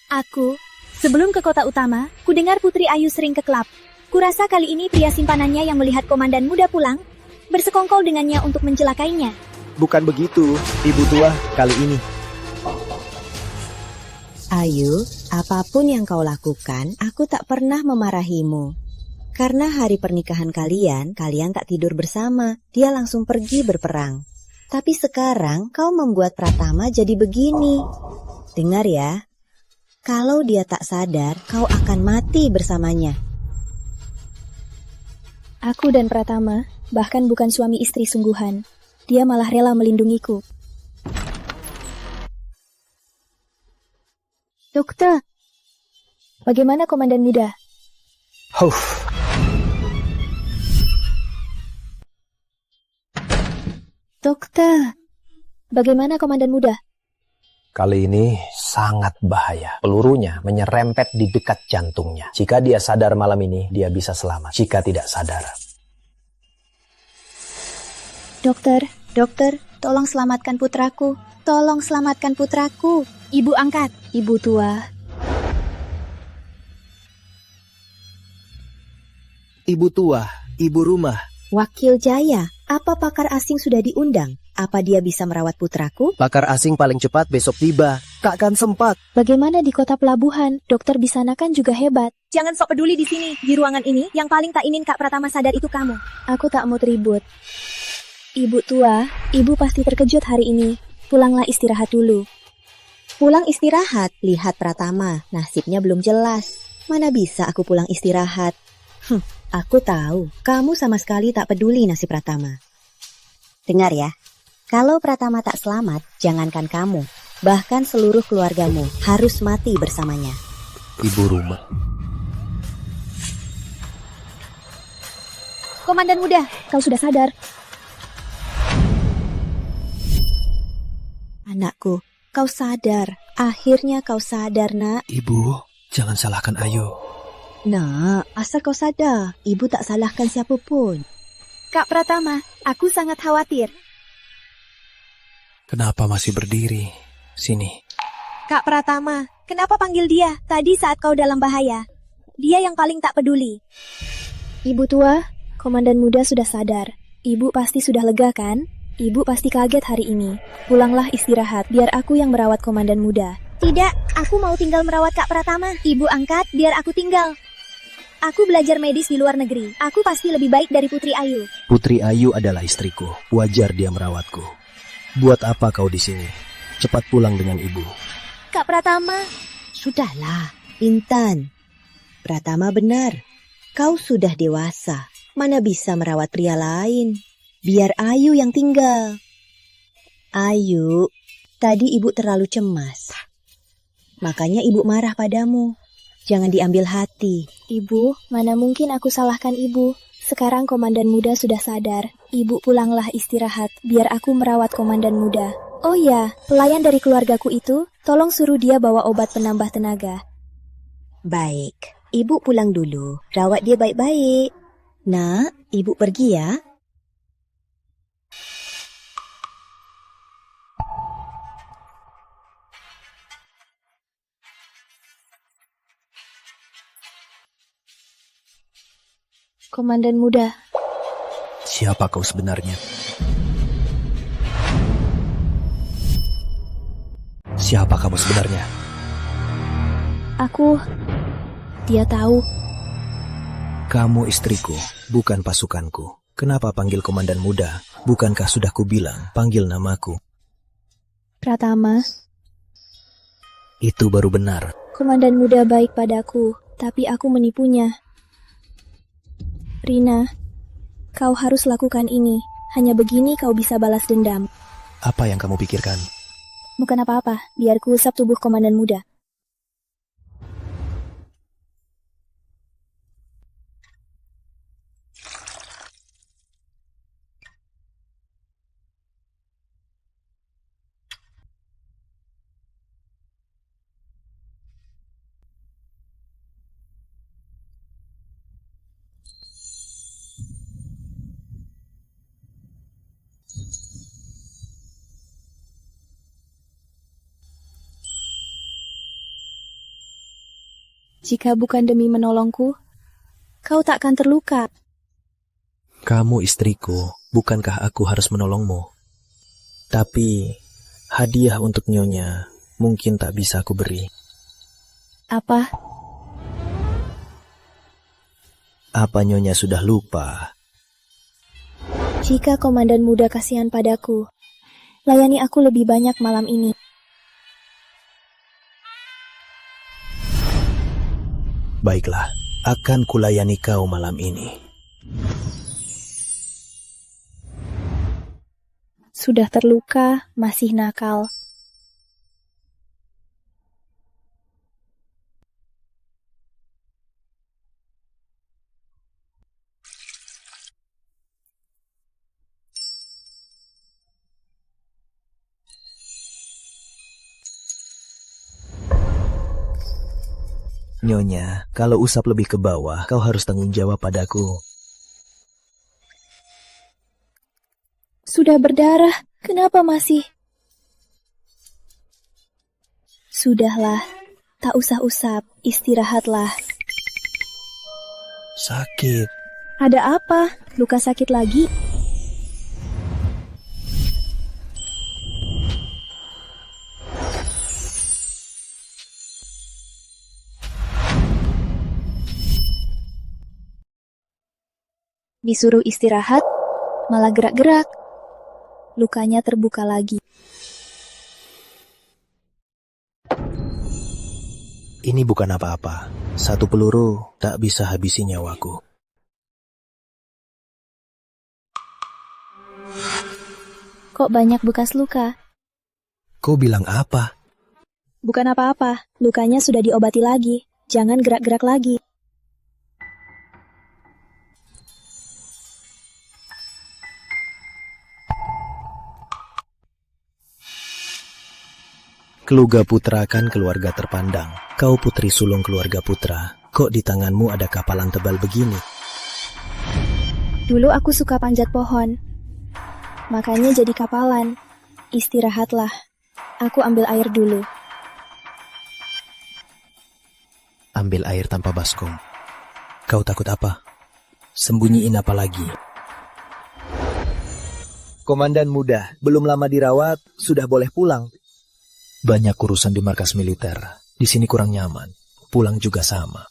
Aku, sebelum ke kota utama, kudengar Putri Ayu sering ke klub. Kurasa kali ini pria simpanannya yang melihat komandan muda pulang, bersekongkol dengannya untuk mencelakainya. Bukan begitu, ibu tua, kali ini. Ayu, apapun yang kau lakukan, aku tak pernah memarahimu. Karena hari pernikahan kalian tak tidur bersama, dia langsung pergi berperang. Tapi sekarang kau membuat Pratama jadi begini. Dengar ya, kalau dia tak sadar, kau akan mati bersamanya. Aku dan Pratama bahkan bukan suami istri sungguhan. Dia malah rela melindungiku. Dokter, bagaimana Komandan Muda? Dokter, bagaimana Komandan Muda? Kali ini sangat bahaya. Pelurunya menyerempet di dekat jantungnya. Jika dia sadar malam ini, dia bisa selamat. Jika tidak sadar. Dokter, tolong selamatkan putraku. Tolong selamatkan putraku. Ibu angkat. Ibu tua. Ibu tua, ibu rumah. Wakil Jaya, apa pakar asing sudah diundang? Apa dia bisa merawat putraku? Pakar asing paling cepat besok tiba. Takkan sempat. Bagaimana di kota pelabuhan? Dokter di sana kan juga hebat. Jangan sok peduli di sini. Di ruangan ini, yang paling tak ingin Kak Pratama sadar itu kamu. Aku tak mau ribut. Ibu tua, ibu pasti terkejut hari ini. Pulanglah istirahat dulu. Pulang istirahat? Lihat Pratama, nasibnya belum jelas. Mana bisa aku pulang istirahat? Aku tahu, kamu sama sekali tak peduli nasib Pratama. Dengar ya, kalau Pratama tak selamat, jangankan kamu, bahkan seluruh keluargamu harus mati bersamanya. Ibu rumah. Komandan Muda, kau sudah sadar? Anakku, kau sadar. Akhirnya kau sadar, nak. Ibu, jangan salahkan Ayu. Nak, asal kau sadar, ibu tak salahkan siapa pun. Kak Pratama, aku sangat khawatir. Kenapa masih berdiri? Sini. Kak Pratama, kenapa panggil dia tadi saat kau dalam bahaya? Dia yang paling tak peduli. Ibu tua, Komandan Muda sudah sadar. Ibu pasti sudah lega kan? Ibu pasti kaget hari ini. Pulanglah istirahat, biar aku yang merawat Komandan Muda. Tidak, aku mau tinggal merawat Kak Pratama. Ibu angkat, biar aku tinggal. Aku belajar medis di luar negeri. Aku pasti lebih baik dari Putri Ayu. Putri Ayu adalah istriku. Wajar dia merawatku. Buat apa kau di sini? Cepat pulang dengan ibu. Kak Pratama. Sudahlah, Intan. Pratama benar. Kau sudah dewasa. Mana bisa merawat pria lain? Biar Ayu yang tinggal. Ayu, tadi ibu terlalu cemas. Makanya ibu marah padamu. Jangan diambil hati. Ibu, mana mungkin aku salahkan ibu. Sekarang Komandan Muda sudah sadar. Ibu pulanglah istirahat, biar aku merawat Komandan Muda. Oh ya, pelayan dari keluargaku itu, tolong suruh dia bawa obat penambah tenaga. Baik, ibu pulang dulu. Rawat dia baik-baik. Nak, ibu pergi ya. Komandan Muda. Siapa kau sebenarnya? Siapa kamu sebenarnya? Dia tahu. Kamu istriku, bukan pasukanku. Kenapa panggil Komandan Muda? Bukankah sudah kubilang, panggil namaku? Pratama. Itu baru benar. Komandan Muda baik padaku, tapi aku menipunya. Rina, kau harus lakukan ini. Hanya begini kau bisa balas dendam. Apa yang kamu pikirkan? Bukan apa-apa, biar ku usap tubuh Komandan Muda. Jika bukan demi menolongku, kau takkan terluka. Kamu istriku, bukankah aku harus menolongmu? Tapi, hadiah untuk Nyonya mungkin tak bisa aku beri. Apa? Apa Nyonya sudah lupa? Jika Komandan Muda kasihan padaku, layani aku lebih banyak malam ini. Baiklah, akan kulayani kau malam ini. Sudah terluka, masih nakal. Nyonya, kalau usap lebih ke bawah, kau harus tanggung jawab padaku. Sudah berdarah, kenapa masih? Sudahlah, tak usah usap, istirahatlah. Sakit. Ada apa? Luka sakit lagi? Disuruh istirahat, malah gerak-gerak. Lukanya terbuka lagi. Ini bukan apa-apa. Satu peluru tak bisa habisi nyawaku. Kok banyak bekas luka? Kau bilang apa? Bukan apa-apa, lukanya sudah diobati lagi. Jangan gerak-gerak lagi. Keluga putra kan keluarga terpandang. Kau putri sulung keluarga putra. Kok di tanganmu ada kapalan tebal begini? Dulu aku suka panjat pohon. Makanya jadi kapalan. Istirahatlah. Aku ambil air dulu. Ambil air tanpa baskom. Kau takut apa? Sembunyiin apa lagi? Komandan muda, belum lama dirawat, sudah boleh pulang. Banyak urusan di markas militer. Di sini kurang nyaman. Pulang juga sama.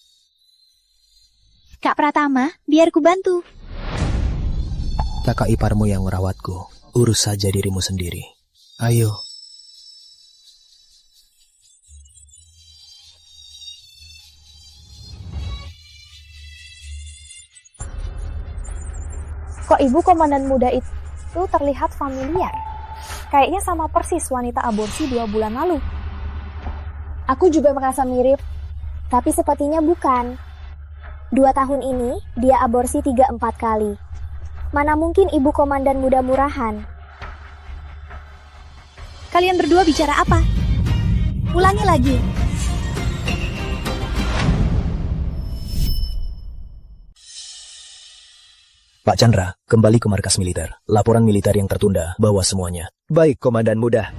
Kak Pratama, biar ku bantu. Kakak iparmu yang merawatku. Urus saja dirimu sendiri. Ayo. Kok ibu komandan muda itu terlihat familiar? Kayaknya sama persis wanita aborsi 2 bulan lalu. Aku juga merasa mirip, tapi sepertinya bukan. 2 tahun ini, dia aborsi 3-4 kali. Mana mungkin ibu komandan muda murahan? Kalian berdua bicara apa? Ulangi lagi. Pak Chandra, kembali ke markas militer. Laporan militer yang tertunda, bawa semuanya. Baik, komandan muda.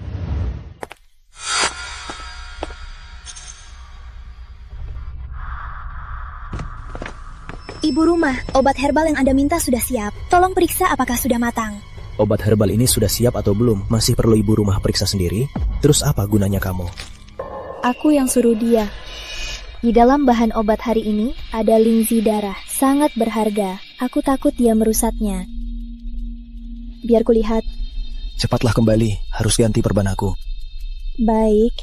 Ibu rumah, obat herbal yang Anda minta sudah siap. Tolong periksa apakah sudah matang. Obat herbal ini sudah siap atau belum? Masih perlu ibu rumah periksa sendiri? Terus apa gunanya kamu? Aku yang suruh dia. Di dalam bahan obat hari ini ada linzi darah, sangat berharga. Aku takut dia merusaknya. Biar kulihat. Cepatlah kembali, harus ganti perban aku. Baik.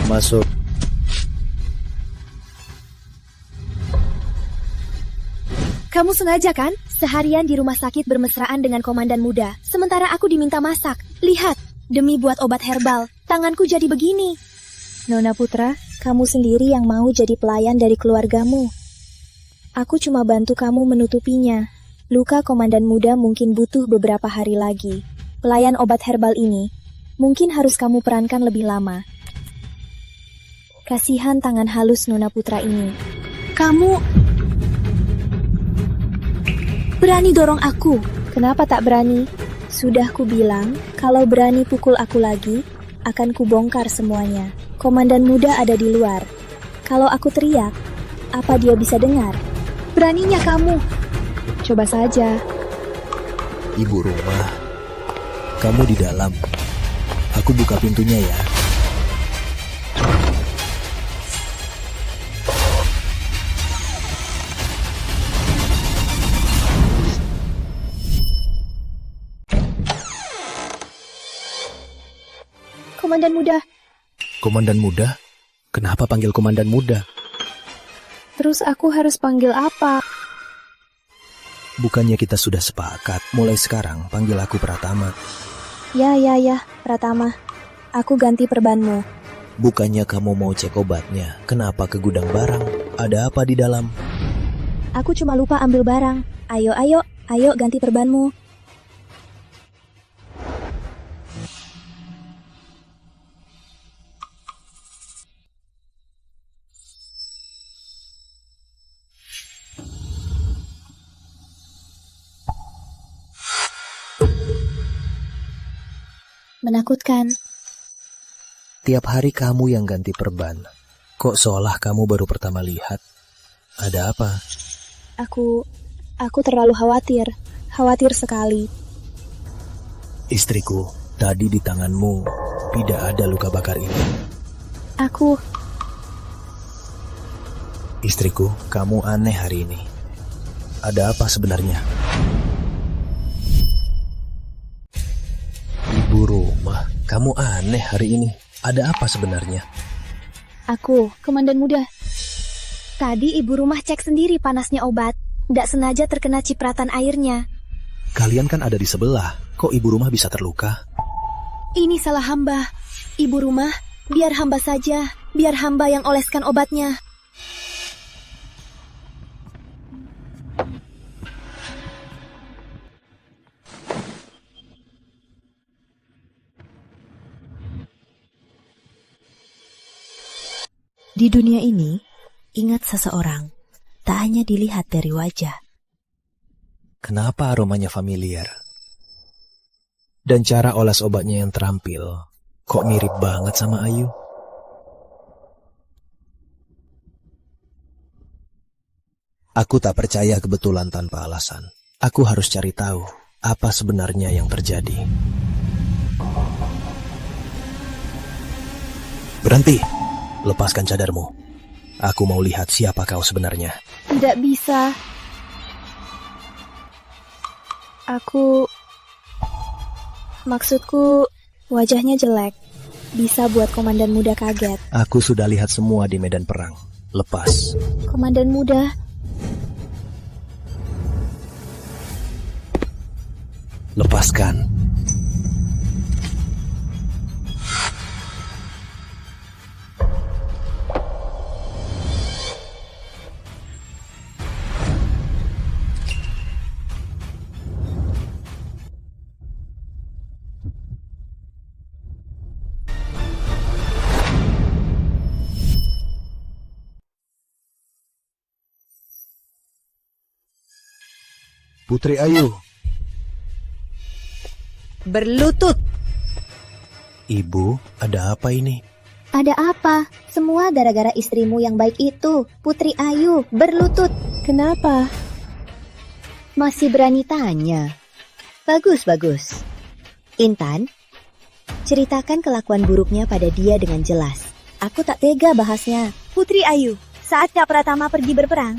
Masuk. Kamu sengaja kan? Seharian di rumah sakit bermesraan dengan komandan muda. Sementara aku diminta masak. Lihat, demi buat obat herbal, tanganku jadi begini. Nona Putra, kamu sendiri yang mau jadi pelayan dari keluargamu. Aku cuma bantu kamu menutupinya. Luka komandan muda mungkin butuh beberapa hari lagi. Pelayan obat herbal ini mungkin harus kamu perankan lebih lama. Kasihan tangan halus Nona Putra ini. Kamu berani dorong aku. Kenapa tak berani? Sudah ku bilang, kalau berani pukul aku lagi, akan kubongkar semuanya. Komandan muda ada di luar. Kalau aku teriak, apa dia bisa dengar? Beraninya kamu. Coba saja. Ibu rumah, kamu di dalam. Aku buka pintunya ya. Komandan Muda. Komandan Muda? Kenapa panggil Komandan Muda? Terus aku harus panggil apa? Bukannya kita sudah sepakat, mulai sekarang panggil aku Pratama. Ya, Pratama. Aku ganti perbanmu. Bukannya kamu mau cek obatnya, kenapa ke gudang barang? Ada apa di dalam? Aku cuma lupa ambil barang. Ayo ganti perbanmu. Menakutkan. Tiap hari kamu yang ganti perban. Kok seolah kamu baru pertama lihat? Ada apa? Aku terlalu khawatir. Khawatir sekali. Istriku, tadi di tanganmu tidak ada luka bakar ini. Istriku, kamu aneh hari ini. Ada apa sebenarnya? Ibu rumah, kamu aneh hari ini. Ada apa sebenarnya? Aku, Komandan Muda. Tadi ibu rumah cek sendiri panasnya obat. Nggak sengaja terkena cipratan airnya. Kalian kan ada di sebelah. Kok ibu rumah bisa terluka? Ini salah hamba. Ibu rumah, biar hamba saja. Biar hamba yang oleskan obatnya. Di dunia ini, ingat seseorang, tak hanya dilihat dari wajah. Kenapa aromanya familiar? Dan cara oles obatnya yang terampil, kok mirip banget sama Ayu? Aku tak percaya kebetulan tanpa alasan. Aku harus cari tahu apa sebenarnya yang terjadi. Berhenti! Lepaskan cadarmu. Aku mau lihat siapa kau sebenarnya. Tidak bisa. Maksudku, wajahnya jelek. Bisa buat Komandan Muda kaget. Aku sudah lihat semua di medan perang. Lepas. Komandan Muda. Lepaskan. Putri Ayu. Berlutut. Ibu, ada apa ini? Ada apa? Semua gara-gara istrimu yang baik itu, Putri Ayu, berlutut. Kenapa? Masih berani tanya. Bagus. Intan, ceritakan kelakuan buruknya pada dia dengan jelas. Aku tak tega bahasnya. Putri Ayu, saat Kak Pratama pergi berperang,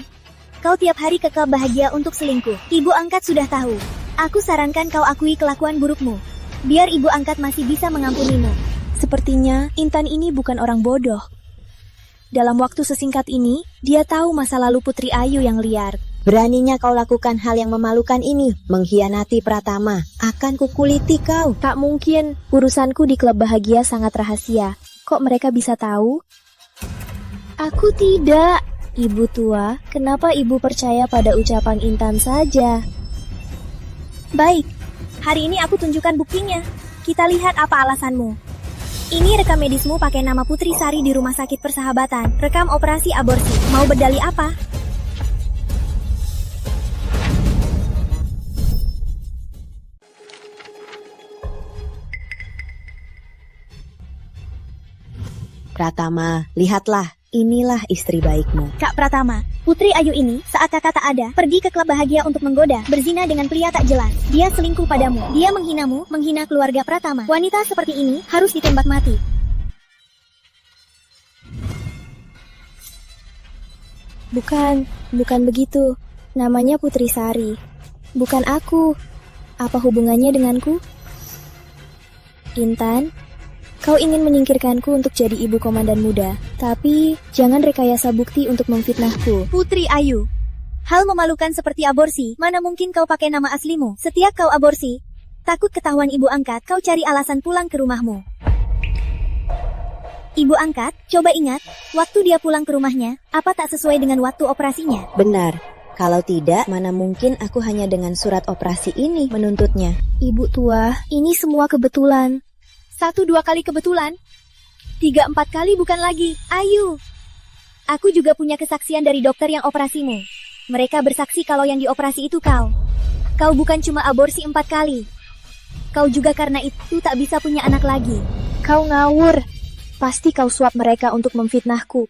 kau tiap hari kekal bahagia untuk selingkuh. Ibu angkat sudah tahu. Aku sarankan kau akui kelakuan burukmu. Biar ibu angkat masih bisa mengampunimu. Sepertinya Intan ini bukan orang bodoh. Dalam waktu sesingkat ini, dia tahu masa lalu Putri Ayu yang liar. Beraninya kau lakukan hal yang memalukan ini, mengkhianati Pratama. Akan kukuliti kau. Tak mungkin, urusanku di klub bahagia sangat rahasia. Kok mereka bisa tahu? Aku tidak. Ibu tua, kenapa ibu percaya pada ucapan Intan saja? Baik, hari ini aku tunjukkan buktinya. Kita lihat apa alasanmu. Ini rekam medismu pakai nama Putri Sari di Rumah Sakit Persahabatan. Rekam operasi aborsi. Mau berdalih apa? Pratama, lihatlah. Inilah istri baikmu. Kak Pratama, Putri Ayu ini saat kakak tak ada, pergi ke klub bahagia untuk menggoda, berzina dengan pria tak jelas. Dia selingkuh padamu, dia menghinamu, menghina keluarga Pratama. Wanita seperti ini harus ditembak mati. Bukan begitu. Namanya Putri Sari. Bukan aku. Apa hubungannya denganku? Intan, Kau ingin menyingkirkanku untuk jadi ibu komandan muda, tapi jangan rekayasa bukti untuk memfitnahku. Putri Ayu, hal memalukan seperti aborsi, mana mungkin kau pakai nama aslimu? Setiap kau aborsi, takut ketahuan ibu angkat, kau cari alasan pulang ke rumahmu. Ibu angkat, coba ingat, waktu dia pulang ke rumahnya, apa tak sesuai dengan waktu operasinya? Benar. Kalau tidak, mana mungkin aku hanya dengan surat operasi ini menuntutnya. Ibu tua, ini semua kebetulan. 1-2 kali kebetulan, 3-4 kali bukan lagi. Ayu, aku juga punya kesaksian dari dokter yang operasimu. Mereka bersaksi kalau yang dioperasi itu kau. Kau bukan cuma aborsi 4 kali. Kau juga karena itu tak bisa punya anak lagi. Kau ngawur. Pasti kau suap mereka untuk memfitnahku.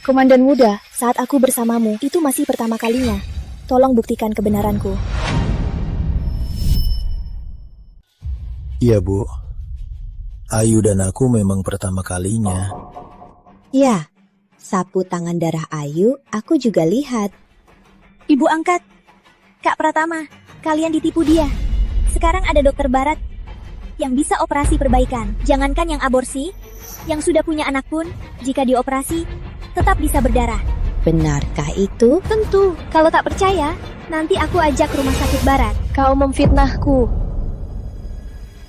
Komandan muda, saat aku bersamamu, itu masih pertama kalinya. Tolong buktikan kebenaranku. Iya, Bu. Ayu dan aku memang pertama kalinya. Ya, sapu tangan darah Ayu aku juga lihat. Ibu angkat, Kak Pratama, kalian ditipu dia. Sekarang ada dokter barat yang bisa operasi perbaikan. Jangankan yang aborsi, yang sudah punya anak pun, jika dioperasi, tetap bisa berdarah. Benarkah itu? Tentu, kalau tak percaya, nanti aku ajak ke rumah sakit barat. Kau memfitnahku.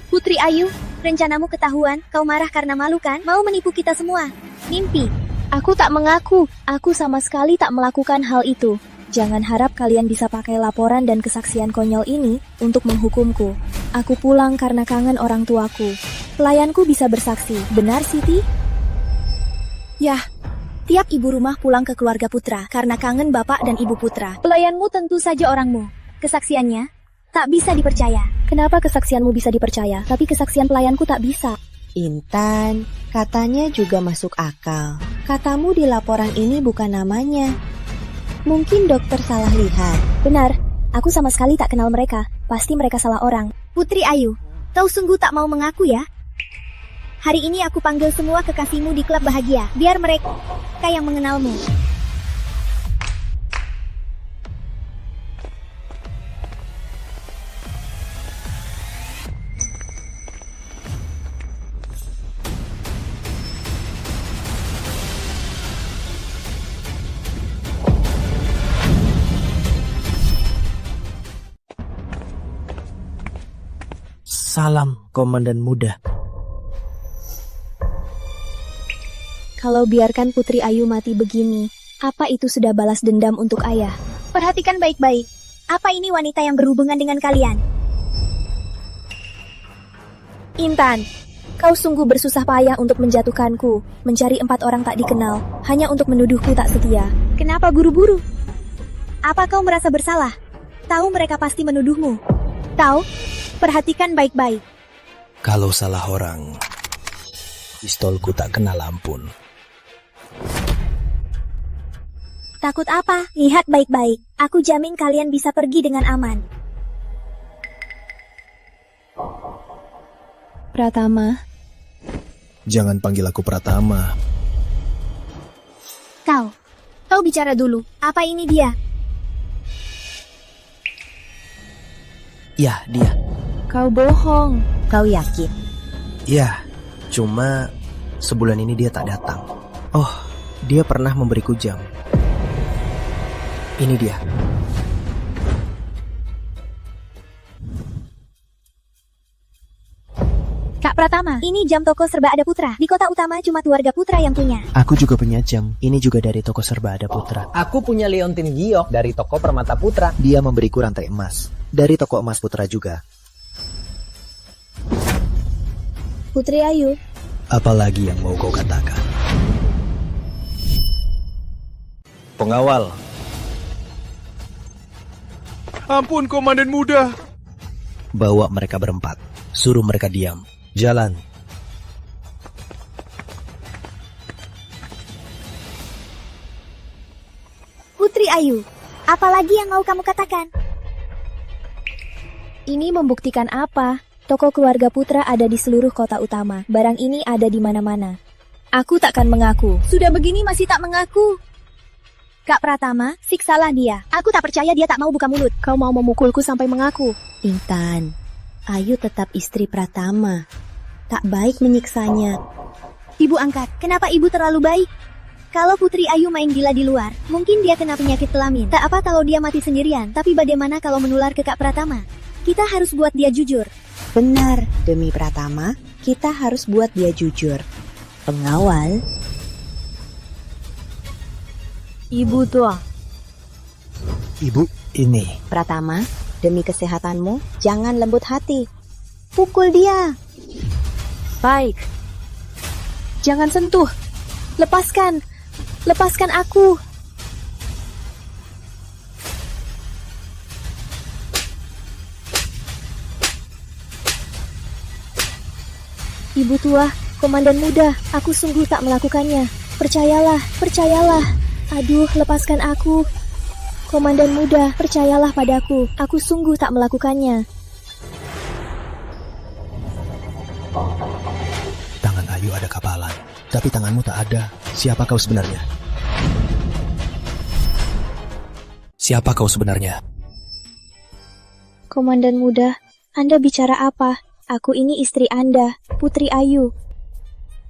Putri Ayu, rencanamu ketahuan, kau marah karena malu kan? Mau menipu kita semua. Mimpi. Aku tak mengaku, aku sama sekali tak melakukan hal itu. Jangan harap kalian bisa pakai laporan dan kesaksian konyol ini untuk menghukumku. Aku pulang karena kangen orang tuaku. Pelayanku bisa bersaksi, benar Siti? Yah, tiap ibu rumah pulang ke keluarga putra karena kangen bapak dan ibu putra. Pelayanmu tentu saja orangmu. Kesaksiannya tak bisa dipercaya. Kenapa kesaksianmu bisa dipercaya, tapi kesaksian pelayanku tak bisa? Intan, katanya juga masuk akal. Katamu di laporan ini bukan namanya. Mungkin dokter salah lihat. Benar, aku sama sekali tak kenal mereka. Pasti mereka salah orang. Putri Ayu, kau sungguh tak mau mengaku ya? Hari ini aku panggil semua kekasihmu di klub bahagia, biar mereka yang mengenalmu. Salam, Komandan Muda. Kalau biarkan Putri Ayu mati begini, apa itu sudah balas dendam untuk ayah? Perhatikan baik-baik. Apa ini wanita yang berhubungan dengan kalian? Intan, kau sungguh bersusah payah untuk menjatuhkanku, mencari 4 orang tak dikenal, hanya untuk menuduhku tak setia. Kenapa buru-buru? Apa kau merasa bersalah? Tahu mereka pasti menuduhmu. Tahu? Perhatikan baik-baik. Kalau salah orang, pistolku tak kenal ampun. Takut apa? Lihat baik-baik. Aku jamin kalian bisa pergi dengan aman. Pratama. Jangan panggil aku Pratama. Kau bicara dulu. Apa ini dia? Ya, dia. Kau bohong. Kau yakin? Ya, cuma sebulan ini dia tak datang. Oh, dia pernah memberiku jam. Ini dia. Kak Pratama, ini jam toko Serba Ada Putra. Di kota utama cuma keluarga Putra yang punya. Aku juga punya jam. Ini juga dari toko Serba Ada Putra. Aku punya Leontin giok dari toko Permata Putra. Dia memberiku rantai emas. Dari toko emas Putra juga. Putri Ayu. Apalagi yang mau kau katakan? Pengawal. Ampun, Komandan Muda. Bawa mereka berempat. Suruh mereka diam. Jalan. Putri Ayu, apalagi yang mau kamu katakan? Ini membuktikan apa? Toko keluarga Putra ada di seluruh kota utama. Barang ini ada di mana-mana. Aku takkan mengaku. Sudah begini masih tak mengaku. Kak Pratama, siksalah dia. Aku tak percaya dia tak mau buka mulut. Kau mau memukulku sampai mengaku? Intan, Ayu tetap istri Pratama. Tak baik menyiksanya. Ibu angkat, kenapa ibu terlalu baik? Kalau Putri Ayu main gila di luar, mungkin dia kena penyakit kelamin. Tak apa kalau dia mati sendirian, tapi bagaimana kalau menular ke Kak Pratama? Kita harus buat dia jujur. Benar, demi Pratama, kita harus buat dia jujur. Pengawal. Ibu tua. Ibu, ini. Pratama, demi kesehatanmu, jangan lembut hati. Pukul dia. Baik. Jangan sentuh. Lepaskan. Lepaskan aku. Ibu tua, komandan muda, aku sungguh tak melakukannya. Percayalah, percayalah. Aduh, lepaskan aku. Komandan muda, percayalah padaku. Aku sungguh tak melakukannya. Tangan Ayu ada kapalan, tapi tanganmu tak ada. Siapa kau sebenarnya? Siapa kau sebenarnya? Komandan muda, Anda bicara apa? Aku ini istri Anda, Putri Ayu.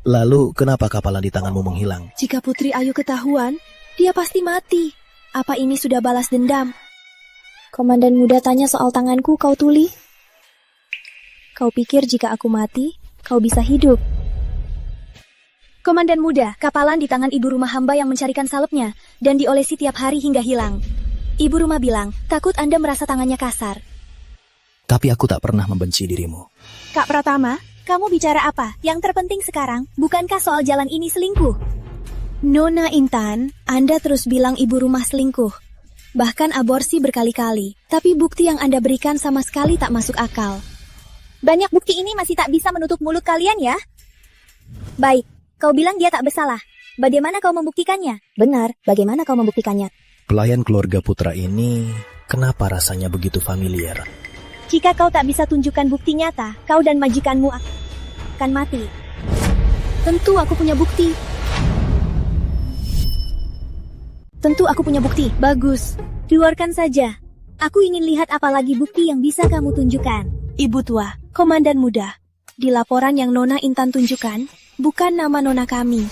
Lalu kenapa kapalan di tanganmu menghilang? Jika Putri Ayu ketahuan, dia pasti mati. Apa ini sudah balas dendam? Komandan muda tanya soal tanganku, kau tuli? Kau pikir jika aku mati, kau bisa hidup? Komandan muda, kapalan di tangan ibu rumah hamba yang mencarikan salepnya dan diolesi tiap hari hingga hilang. Ibu rumah bilang, takut Anda merasa tangannya kasar. Tapi aku tak pernah membenci dirimu. Kak Pratama, kamu bicara apa? Yang terpenting sekarang, bukankah soal jalan ini selingkuh? Nona Intan, Anda terus bilang ibu rumah selingkuh. Bahkan aborsi berkali-kali, tapi bukti yang Anda berikan sama sekali tak masuk akal. Banyak bukti ini masih tak bisa menutup mulut kalian ya? Baik, kau bilang dia tak bersalah. Bagaimana kau membuktikannya? Benar, bagaimana kau membuktikannya? Pelayan keluarga putra ini, kenapa rasanya begitu familiar? Jika kau tak bisa tunjukkan bukti nyata, kau dan majikanmu akan mati. Tentu aku punya bukti. Bagus, keluarkan saja. Aku ingin lihat apalagi bukti yang bisa kamu tunjukkan. Ibu tua, komandan muda. Di laporan yang Nona Intan tunjukkan, bukan nama Nona kami.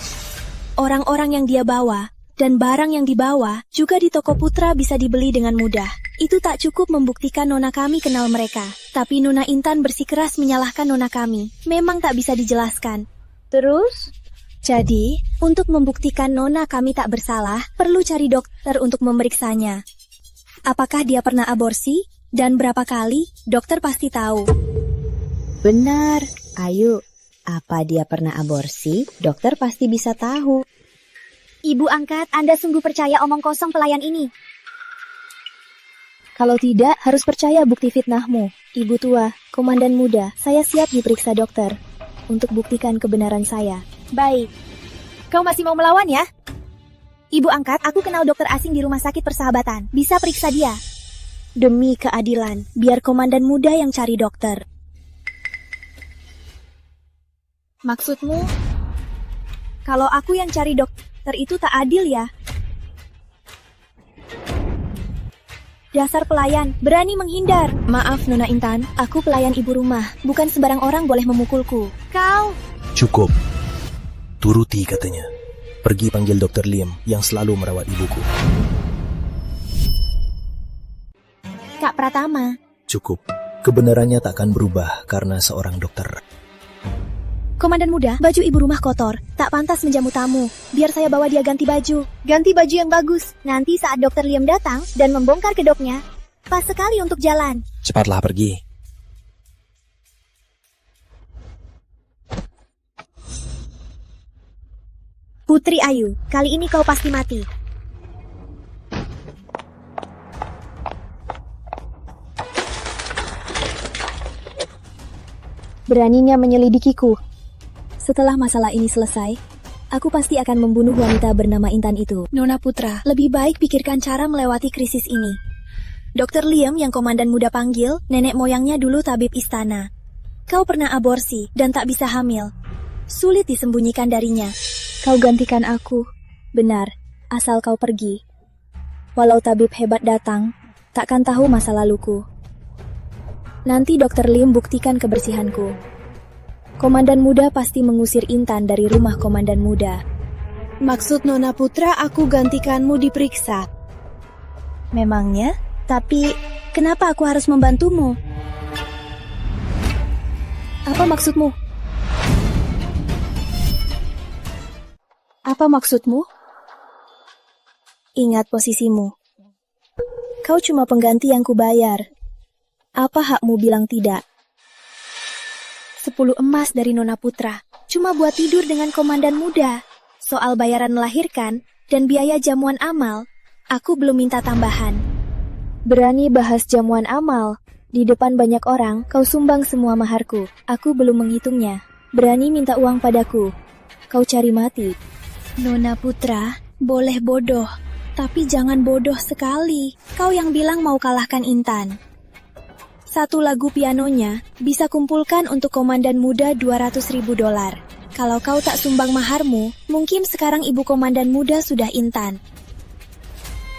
Orang-orang yang dia bawa dan barang yang dibawa juga di toko putra bisa dibeli dengan mudah. Itu tak cukup membuktikan Nona kami kenal mereka. Tapi Nona Intan bersikeras menyalahkan Nona kami. Memang tak bisa dijelaskan. Terus? Jadi, untuk membuktikan Nona kami tak bersalah, perlu cari dokter untuk memeriksanya. Apakah dia pernah aborsi? Dan berapa kali? Dokter pasti tahu. Benar, Ayu. Apa dia pernah aborsi? Dokter pasti bisa tahu. Ibu angkat, Anda sungguh percaya omong kosong pelayan ini? Kalau tidak, harus percaya bukti fitnahmu. Ibu tua, komandan muda, saya siap diperiksa dokter untuk buktikan kebenaran saya. Baik. Kau masih mau melawan ya? Ibu angkat, aku kenal dokter asing di rumah sakit persahabatan. Bisa periksa dia. Demi keadilan, biar komandan muda yang cari dokter. Maksudmu, kalau aku yang cari dokter itu tak adil ya? Dasar pelayan, berani menghindar. Maaf Nona Intan, aku pelayan ibu rumah. Bukan sembarang orang boleh memukulku. Kau... Cukup. Turuti katanya. Pergi panggil Dr. Liam yang selalu merawat ibuku. Kak Pratama. Cukup. Kebenarannya takkan berubah karena seorang dokter. Komandan muda, baju ibu rumah kotor. Tak pantas menjamu tamu. Biar saya bawa dia ganti baju. Ganti baju yang bagus. Nanti saat Dr. Liam datang dan membongkar kedoknya, pas sekali untuk jalan. Cepatlah pergi. Putri Ayu, kali ini kau pasti mati. Beraninya menyelidikiku. Setelah masalah ini selesai, aku pasti akan membunuh wanita bernama Intan itu. Nona Putra, lebih baik pikirkan cara melewati krisis ini. Dr. Liam yang komandan muda panggil, nenek moyangnya dulu tabib istana. Kau pernah aborsi dan tak bisa hamil. Sulit disembunyikan darinya. Kau gantikan aku. Benar, asal kau pergi. Walau tabib hebat datang, takkan tahu masa laluku. Nanti Dokter Lim buktikan kebersihanku. Komandan Muda pasti mengusir Intan dari rumah Komandan Muda. Maksud Nona Putra aku gantikanmu diperiksa. Memangnya? Tapi kenapa aku harus membantumu? Apa maksudmu? Apa maksudmu? Ingat posisimu. Kau cuma pengganti yang kubayar. Apa hakmu bilang tidak? 10 emas dari Nona Putra, cuma buat tidur dengan Komandan Muda. Soal bayaran melahirkan dan biaya jamuan amal, aku belum minta tambahan. Berani bahas jamuan amal? Di depan banyak orang, kau sumbang semua maharku. Aku belum menghitungnya. Berani minta uang padaku. Kau cari mati. Nona Putra, boleh bodoh. Tapi jangan bodoh sekali. Kau yang bilang mau kalahkan Intan. Satu lagu pianonya bisa kumpulkan untuk Komandan Muda $200.000. Kalau kau tak sumbang maharmu, mungkin sekarang ibu Komandan Muda sudah Intan.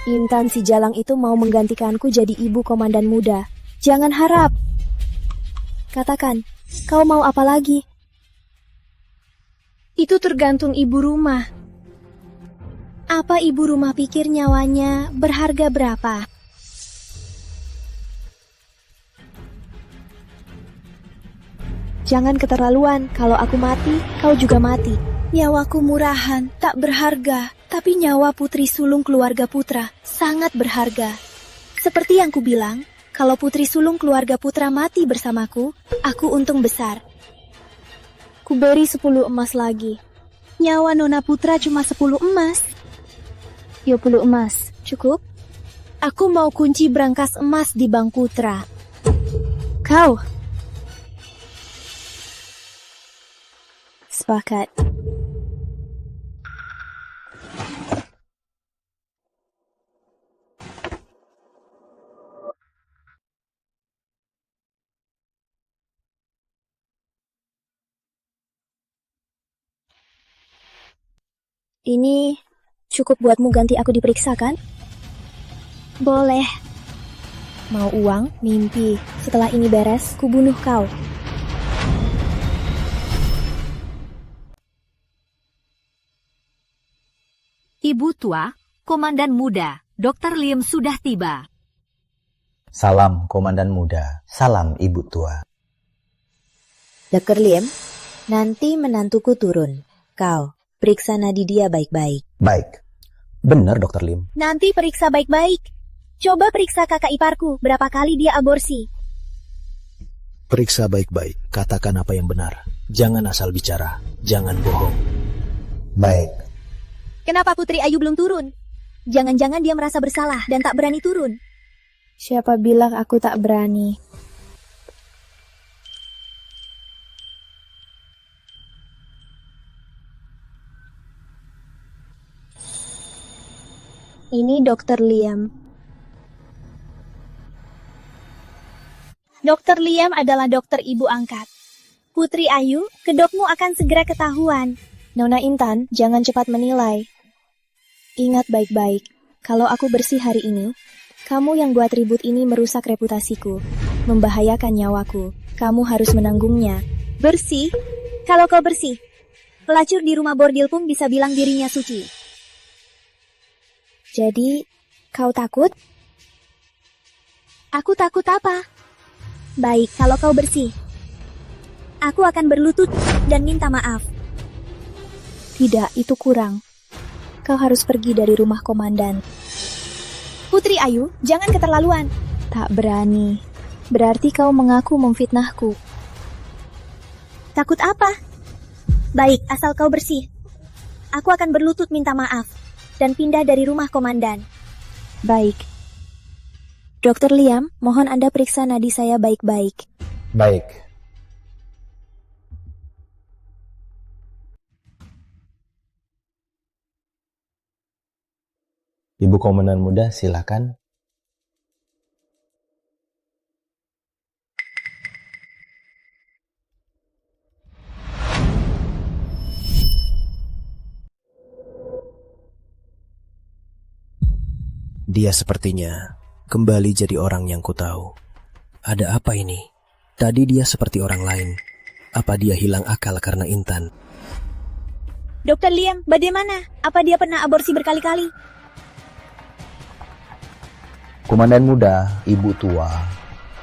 Intan si Jalang itu mau menggantikanku jadi ibu Komandan Muda. Jangan harap. Katakan, kau mau apa lagi? Itu tergantung ibu rumah. Apa ibu rumah pikir nyawanya berharga berapa? Jangan keterlaluan, kalau aku mati, kau juga mati. Nyawaku murahan, tak berharga, tapi nyawa putri sulung keluarga Putra sangat berharga. Seperti yang kubilang, kalau putri sulung keluarga Putra mati bersamaku, aku untung besar. Kuberi 10 emas lagi. Nyawa Nona Putra cuma 10 emas. 20 emas, cukup? Aku mau kunci brankas emas di Bank Putra. Kau? Sepakat. Ini cukup buatmu ganti aku diperiksa, kan? Boleh. Mau uang? Mimpi. Setelah ini beres, kubunuh kau. Ibu tua, Komandan Muda, Dr. Lim sudah tiba. Salam Komandan Muda, salam Ibu tua. Dr. Lim, nanti menantuku turun. Kau, periksa nadi dia baik-baik. Baik. Benar Dr. Lim. Nanti periksa baik-baik. Coba periksa kakak iparku, berapa kali dia aborsi. Periksa baik-baik, katakan apa yang benar. Jangan asal bicara, jangan bohong. Baik. Kenapa Putri Ayu belum turun? Jangan-jangan dia merasa bersalah dan tak berani turun. Siapa bilang aku tak berani? Ini Dr. Liam. Dr. Liam adalah dokter ibu angkat. Putri Ayu, kedokmu akan segera ketahuan. Nona Intan, jangan cepat menilai. Ingat baik-baik, kalau aku bersih hari ini, kamu yang buat ribut ini merusak reputasiku, membahayakan nyawaku. Kamu harus menanggungnya. Bersih? Kalau kau bersih, pelacur di rumah bordil pun bisa bilang dirinya suci. Jadi, kau takut? Aku takut apa? Baik, kalau kau bersih, aku akan berlutut dan minta maaf. Tidak, itu kurang. Kau harus pergi dari rumah komandan. Putri Ayu, jangan keterlaluan. Tak berani. Berarti kau mengaku memfitnahku. Takut apa? Baik, asal kau bersih. Aku akan berlutut minta maaf dan pindah dari rumah komandan. Baik. Dr. Liam, mohon Anda periksa nadi saya baik-baik. Baik. Ibu Komandan Muda, silakan. Dia sepertinya kembali jadi orang yang kutahu. Ada apa ini? Tadi dia seperti orang lain. Apa dia hilang akal karena Intan? Dokter Liam, bagaimana? Apa dia pernah aborsi berkali-kali? Komandan muda, ibu tua.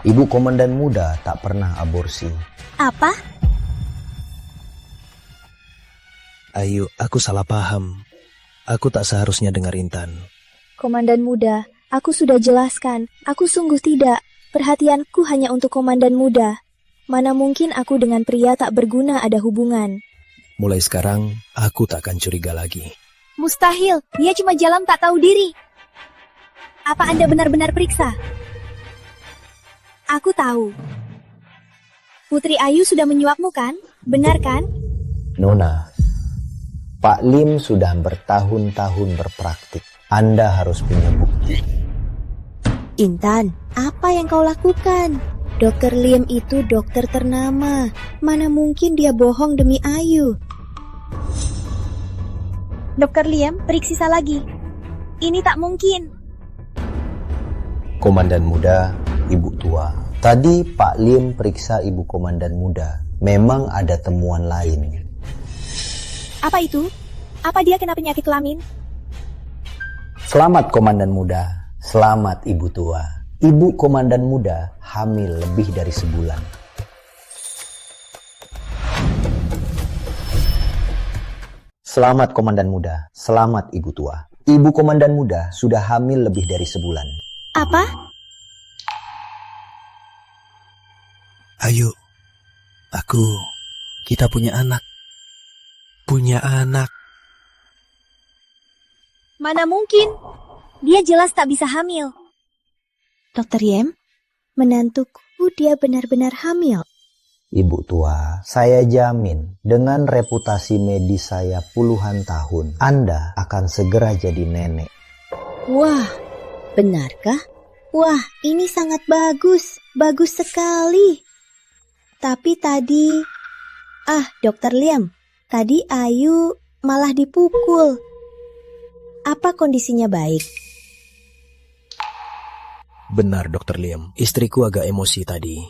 Ibu komandan muda tak pernah aborsi. Apa? Ayu, aku salah paham. Aku tak seharusnya dengar Intan. Komandan muda, aku sudah jelaskan. Aku sungguh tidak. Perhatianku hanya untuk komandan muda. Mana mungkin aku dengan pria tak berguna ada hubungan. Mulai sekarang, aku tak akan curiga lagi. Mustahil, dia cuma jalan tak tahu diri. Apa Anda benar-benar periksa? Aku tahu. Putri Ayu sudah menyuapmu kan? Benar kan? Nona, Pak Lim sudah bertahun-tahun berpraktik. Anda harus punya bukti. Intan, apa yang kau lakukan? Dokter Liam itu dokter ternama. Mana mungkin dia bohong demi Ayu? Dokter Liam, periksa lagi. Ini tak mungkin. Komandan muda, ibu tua. Tadi Pak Lim periksa ibu komandan muda. Memang ada temuan lain. Apa itu? Apa dia kena penyakit kelamin? Selamat komandan muda. Selamat ibu tua. Ibu komandan muda hamil lebih dari sebulan. Selamat komandan muda. Selamat ibu tua. Ibu komandan muda sudah hamil lebih dari sebulan. Apa? Ayu, kita punya anak. Punya anak. Mana mungkin? Dia jelas tak bisa hamil. Dokter Yem, menantuku dia benar-benar hamil. Ibu tua, saya jamin dengan reputasi medis saya puluhan tahun, Anda akan segera jadi nenek. Wah, benarkah? Wah, ini sangat bagus. Bagus sekali. Tapi tadi... Dokter Liam, tadi Ayu malah dipukul. Apa kondisinya baik? Benar, Dokter Liam. Istriku agak emosi tadi.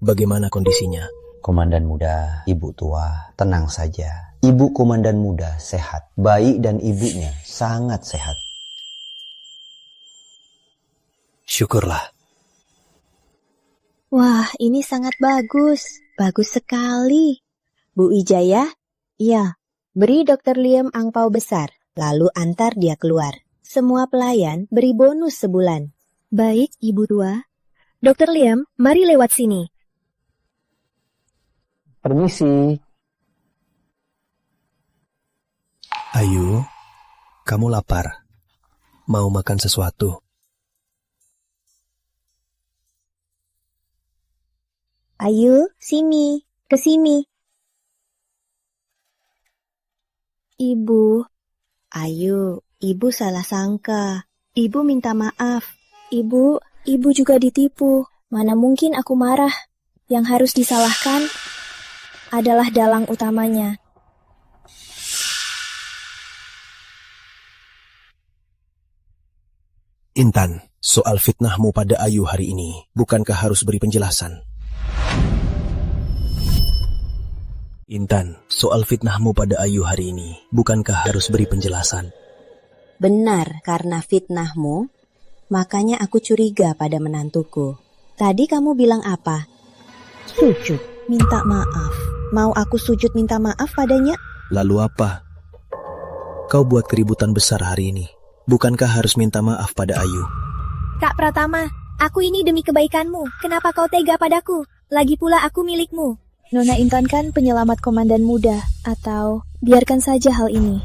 Bagaimana kondisinya? Komandan muda, ibu tua, tenang saja. Ibu komandan muda sehat. Bayi dan ibunya sangat sehat. Syukurlah. Wah, ini sangat bagus. Bagus sekali. Bu Wijaya, iya, beri Dokter Liam angpau besar, lalu antar dia keluar. Semua pelayan beri bonus sebulan. Baik, Ibu Tua. Dokter Liam, mari lewat sini. Permisi. Ayu, kamu lapar. Mau makan sesuatu? Ayu, sini, ke sini. Ibu. Ayu, ibu salah sangka. Ibu minta maaf. Ibu juga ditipu. Mana mungkin aku marah. Yang harus disalahkan adalah dalang utamanya. Intan, soal fitnahmu pada Ayu hari ini, bukankah harus beri penjelasan? Intan, soal fitnahmu pada Ayu hari ini, bukankah harus beri penjelasan? Benar, karena fitnahmu, makanya aku curiga pada menantuku. Tadi kamu bilang apa? Sujud, minta maaf. Mau aku sujud minta maaf padanya? Lalu apa? Kau buat keributan besar hari ini. Bukankah harus minta maaf pada Ayu? Kak Pratama, aku ini demi kebaikanmu. Kenapa kau tega padaku? Lagi pula aku milikmu. Nona Intan kan penyelamat komandan muda. Atau biarkan saja hal ini.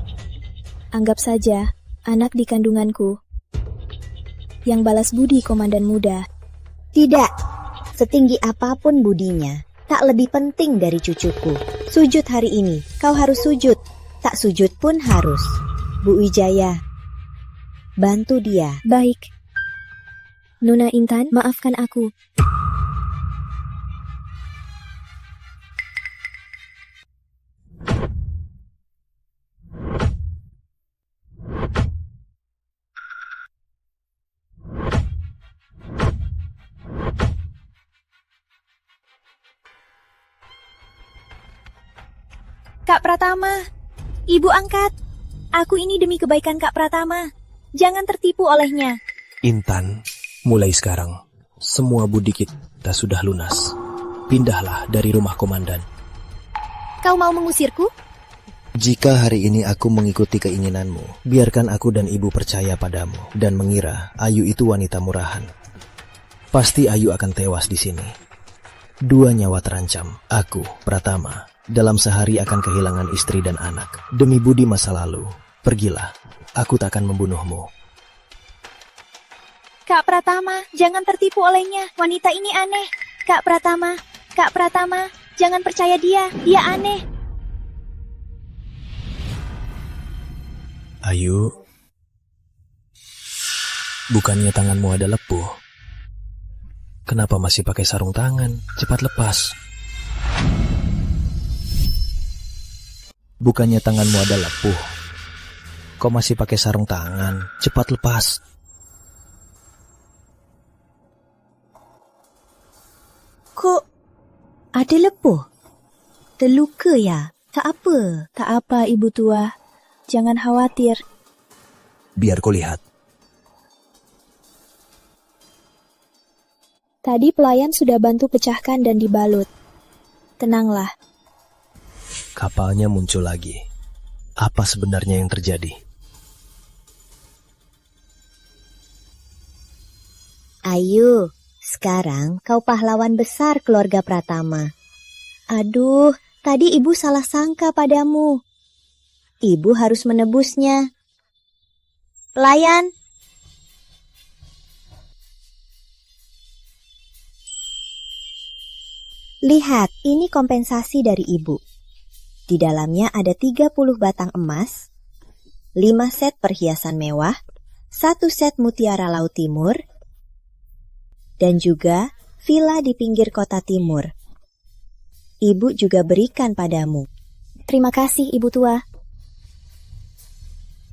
Anggap saja anak di kandunganku yang balas budi komandan muda. Tidak, setinggi apapun budinya, tak lebih penting dari cucuku. Sujud hari ini, kau harus sujud. Tak sujud pun harus. Bu Wijaya, bantu dia. Baik. Nona Intan, maafkan aku. Kak Pratama, Ibu angkat. Aku ini demi kebaikan Kak Pratama. Jangan tertipu olehnya. Intan, mulai sekarang, semua budi kita sudah lunas. Pindahlah dari rumah komandan. Kau mau mengusirku? Jika hari ini aku mengikuti keinginanmu, biarkan aku dan ibu percaya padamu dan mengira Ayu itu wanita murahan. Pasti Ayu akan tewas di sini. 2 nyawa terancam. Aku, Pratama, dalam sehari akan kehilangan istri dan anak. Demi budi masa lalu, pergilah. Aku tak akan membunuhmu. Kak Pratama, jangan tertipu olehnya. Wanita ini aneh. Kak Pratama, jangan percaya dia. Dia aneh. Ayu, bukannya tanganmu ada lepuh? Kenapa masih pakai sarung tangan? Cepat lepas. Bukannya tanganmu ada lepuh? Kok masih pakai sarung tangan? Cepat lepas. Kok ada lepuh? Terluka ya? Tak apa. Tak apa, Ibu tua. Jangan khawatir. Biar ku lihat. Tadi pelayan sudah bantu pecahkan dan dibalut. Tenanglah. Kapalnya muncul lagi. Apa sebenarnya yang terjadi? Ayu, sekarang kau pahlawan besar keluarga Pratama. Aduh, tadi ibu salah sangka padamu. Ibu harus menebusnya. Pelayan. Lihat, ini kompensasi dari ibu. Di dalamnya ada 30 batang emas, 5 set perhiasan mewah, 1 set mutiara Laut Timur, dan juga villa di pinggir kota timur. Ibu juga berikan padamu. Terima kasih, Ibu tua.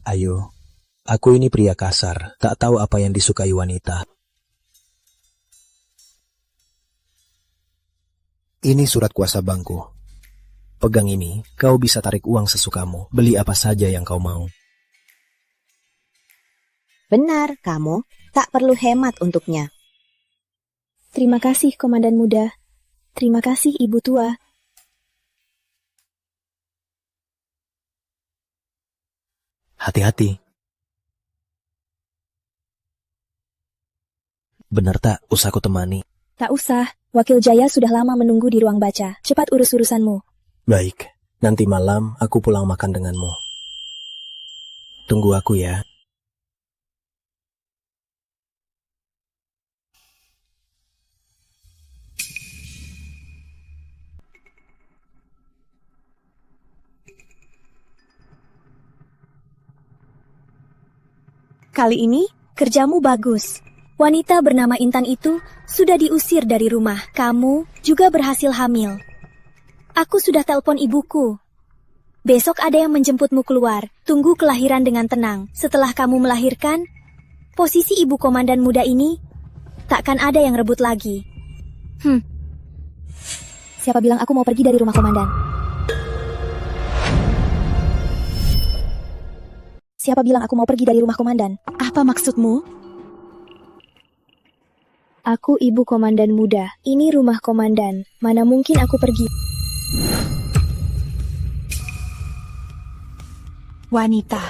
Ayu, aku ini pria kasar, tak tahu apa yang disukai wanita. Ini surat kuasa bankku. Pegang ini, kau bisa tarik uang sesukamu, beli apa saja yang kau mau. Benar, kamu tak perlu hemat untuknya. Terima kasih, Komandan Muda. Terima kasih, Ibu tua. Hati-hati. Benar tak, usah ku temani? Tak usah. Wakil Jaya sudah lama menunggu di ruang baca. Cepat urus urusanmu. Baik, nanti malam aku pulang makan denganmu. Tunggu aku ya. Kali ini, kerjamu bagus. Wanita bernama Intan itu sudah diusir dari rumah. Kamu juga berhasil hamil. Aku sudah telepon ibuku. Besok ada yang menjemputmu keluar. Tunggu kelahiran dengan tenang. Setelah kamu melahirkan, posisi ibu komandan muda ini takkan ada yang rebut lagi. Siapa bilang aku mau pergi dari rumah komandan? Siapa bilang aku mau pergi dari rumah komandan? Apa maksudmu? Aku ibu komandan muda. Ini rumah komandan. Mana mungkin aku pergi? Wanita,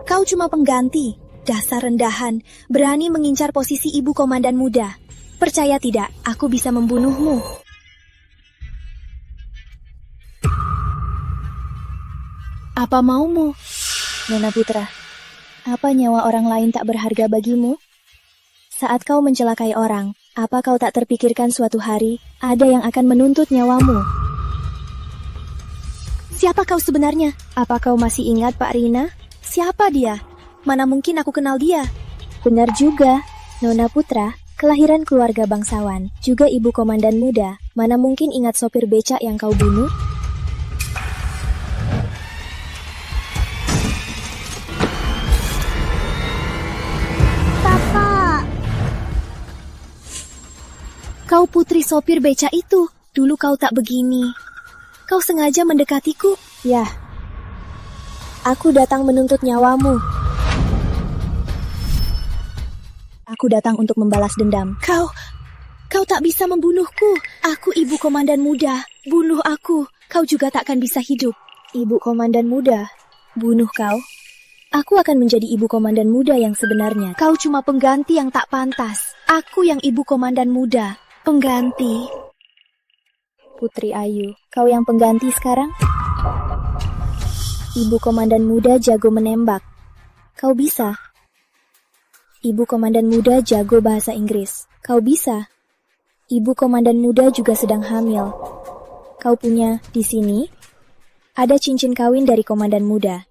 kau cuma pengganti. Dasar rendahan, berani mengincar posisi ibu komandan muda. Percaya tidak, aku bisa membunuhmu. Apa maumu? Nona Putra, apa nyawa orang lain tak berharga bagimu? Saat kau mencelakai orang, apa kau tak terpikirkan suatu hari ada yang akan menuntut nyawamu? Siapa kau sebenarnya? Apa kau masih ingat Pak Rina? Siapa dia? Mana mungkin aku kenal dia? Benar juga, Nona Putra, kelahiran keluarga bangsawan, juga ibu komandan muda. Mana mungkin ingat sopir becak yang kau bunuh? Kau putri sopir beca itu. Dulu kau tak begini. Kau sengaja mendekatiku. Yah, aku datang menuntut nyawamu. Aku datang untuk membalas dendam. Kau tak bisa membunuhku. Aku ibu komandan muda. Bunuh aku. Kau juga takkan bisa hidup. Ibu komandan muda, bunuh kau. Aku akan menjadi ibu komandan muda yang sebenarnya. Kau cuma pengganti yang tak pantas. Aku yang ibu komandan muda. Pengganti. Putri Ayu, kau yang pengganti sekarang? Ibu komandan muda jago menembak. Kau bisa. Ibu komandan muda jago bahasa Inggris. Kau bisa. Ibu komandan muda juga sedang hamil. Kau punya di sini ada cincin kawin dari komandan muda.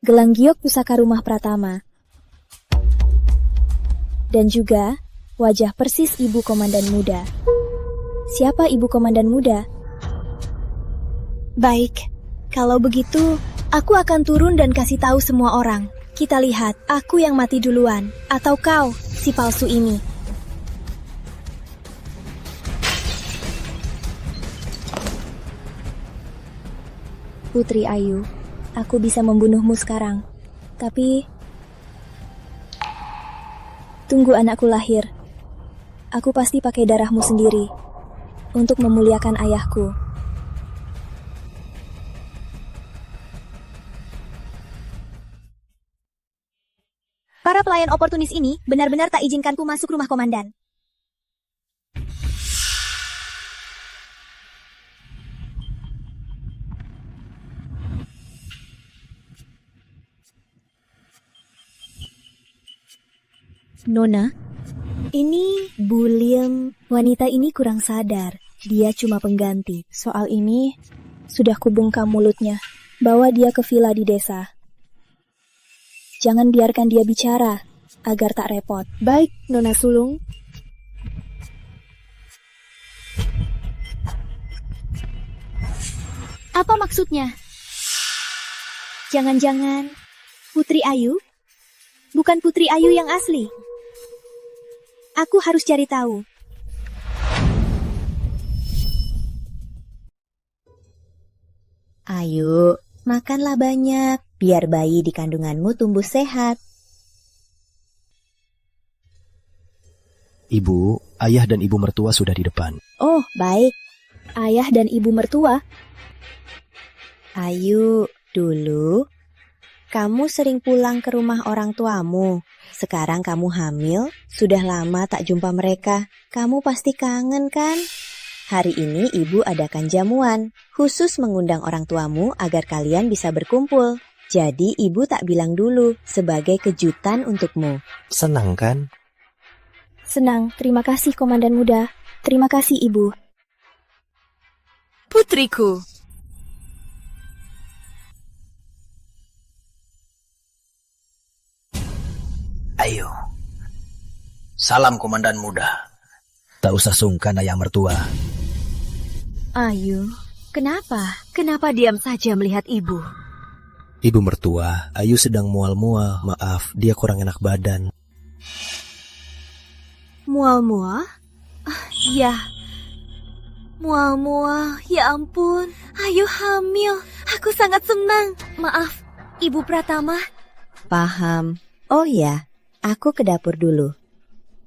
Gelang giok pusaka rumah Pratama. Dan juga wajah persis ibu komandan muda. Siapa ibu komandan muda? Baik. Kalau begitu, aku akan turun dan kasih tahu semua orang. Kita lihat, aku yang mati duluan, atau kau, si palsu ini. Putri Ayu, aku bisa membunuhmu sekarang. Tapi, tunggu anakku lahir. Aku pasti pakai darahmu sendiri untuk memuliakan ayahku. Para pelayan oportunis ini benar-benar tak izinkanku masuk rumah komandan. Nona, ini Bu Lim. Wanita ini kurang sadar. Dia cuma pengganti. Soal ini sudah kubungkam mulutnya. Bawa dia ke villa di desa. Jangan biarkan dia bicara, agar tak repot. Baik, Nona Sulung. Apa maksudnya? Jangan-jangan Putri Ayu? Bukan Putri Ayu yang asli. Aku harus cari tahu. Ayu, makanlah banyak. Biar bayi di kandunganmu tumbuh sehat. Ibu, ayah dan ibu mertua sudah di depan. Oh, baik. Ayah dan ibu mertua. Ayu, dulu kamu sering pulang ke rumah orang tuamu. Sekarang kamu hamil, sudah lama tak jumpa mereka. Kamu pasti kangen kan? Hari ini ibu adakan jamuan, khusus mengundang orang tuamu agar kalian bisa berkumpul. Jadi ibu tak bilang dulu, sebagai kejutan untukmu. Senang kan? Senang, terima kasih komandan muda. Terima kasih ibu. Putriku. Ayo. Salam komandan muda. Tak usah sungkan ayah mertua. Ayu, kenapa? Kenapa diam saja melihat ibu? Ibu mertua, Ayu sedang mual-mual. Maaf, dia kurang enak badan. Mual-mual? Ya. Mual-mual, ya ampun. Ayu hamil. Aku sangat senang. Maaf, Ibu Pratama. Paham. Oh ya, aku ke dapur dulu.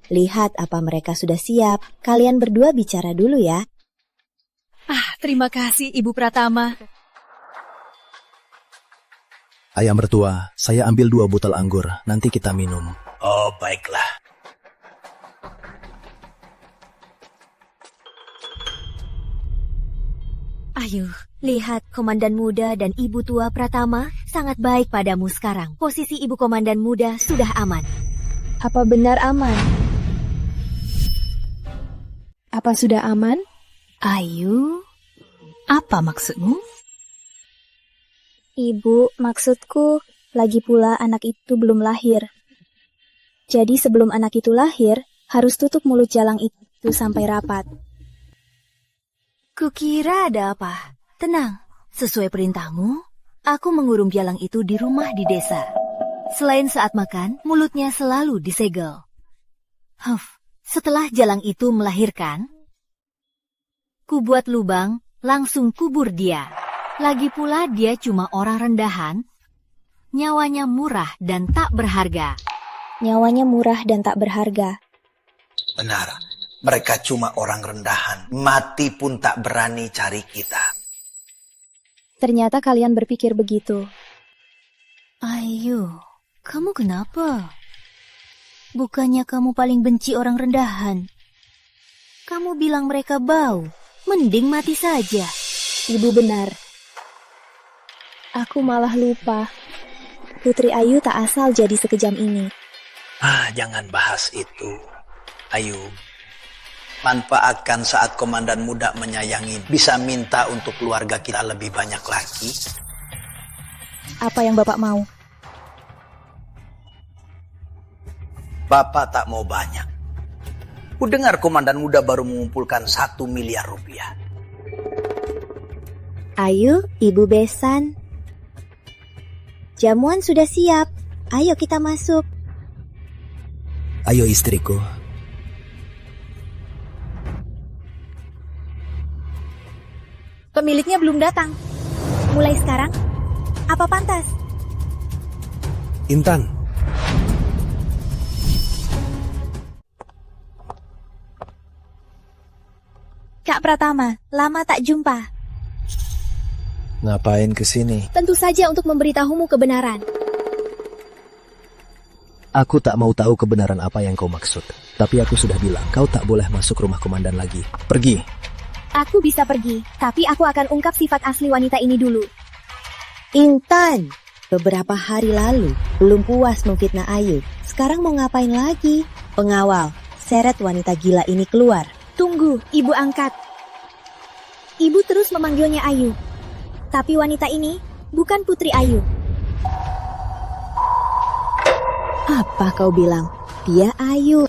Lihat apa mereka sudah siap. Kalian berdua bicara dulu ya. Terima kasih Ibu Pratama. Ayah mertua, saya ambil 2 botol anggur. Nanti kita minum. Oh, baiklah. Ayu, lihat komandan muda dan ibu tua Pratama sangat baik padamu sekarang. Posisi ibu komandan muda sudah aman. Apa benar aman? Apa sudah aman? Ayu, apa maksudmu? Ibu, maksudku, lagi pula anak itu belum lahir. Jadi sebelum anak itu lahir, harus tutup mulut jalang itu sampai rapat. Kukira ada apa? Tenang, sesuai perintahmu, aku mengurung jalang itu di rumah di desa. Selain saat makan, mulutnya selalu disegel. Setelah jalang itu melahirkan, ku buat lubang, langsung kubur dia. Lagi pula dia cuma orang rendahan, nyawanya murah dan tak berharga. Nyawanya murah dan tak berharga. Benar, mereka cuma orang rendahan. Mati pun tak berani cari kita. Ternyata kalian berpikir begitu. Ayo, kamu kenapa? Bukannya kamu paling benci orang rendahan? Kamu bilang mereka bau, mending mati saja. Ibu benar. Aku malah lupa. Putri Ayu tak asal jadi sekejam ini. Jangan bahas itu. Ayu, manfaatkan saat komandan muda menyayangi. Bisa minta untuk keluarga kita lebih banyak lagi. Apa yang Bapak mau? Bapak tak mau banyak. Ku dengar komandan muda baru mengumpulkan 1 miliar rupiah. Ayu, Ibu Besan. Jamuan sudah siap. Ayo kita masuk. Ayo istriku. Pemiliknya belum datang. Mulai sekarang, apa pantas? Intan. Kak Pratama, lama tak jumpa. Ngapain kesini? Tentu saja untuk memberitahumu kebenaran. Aku tak mau tahu kebenaran apa yang kau maksud. Tapi aku sudah bilang, kau tak boleh masuk rumah komandan lagi. Pergi. Aku bisa pergi, tapi aku akan ungkap sifat asli wanita ini dulu. Intan, beberapa hari lalu belum puas memfitnah Ayu. Sekarang mau ngapain lagi? Pengawal, seret wanita gila ini keluar. Tunggu, Ibu angkat. Ibu terus memanggilnya Ayu. Tapi wanita ini bukan Putri Ayu. Apa kau bilang? Dia Ayu.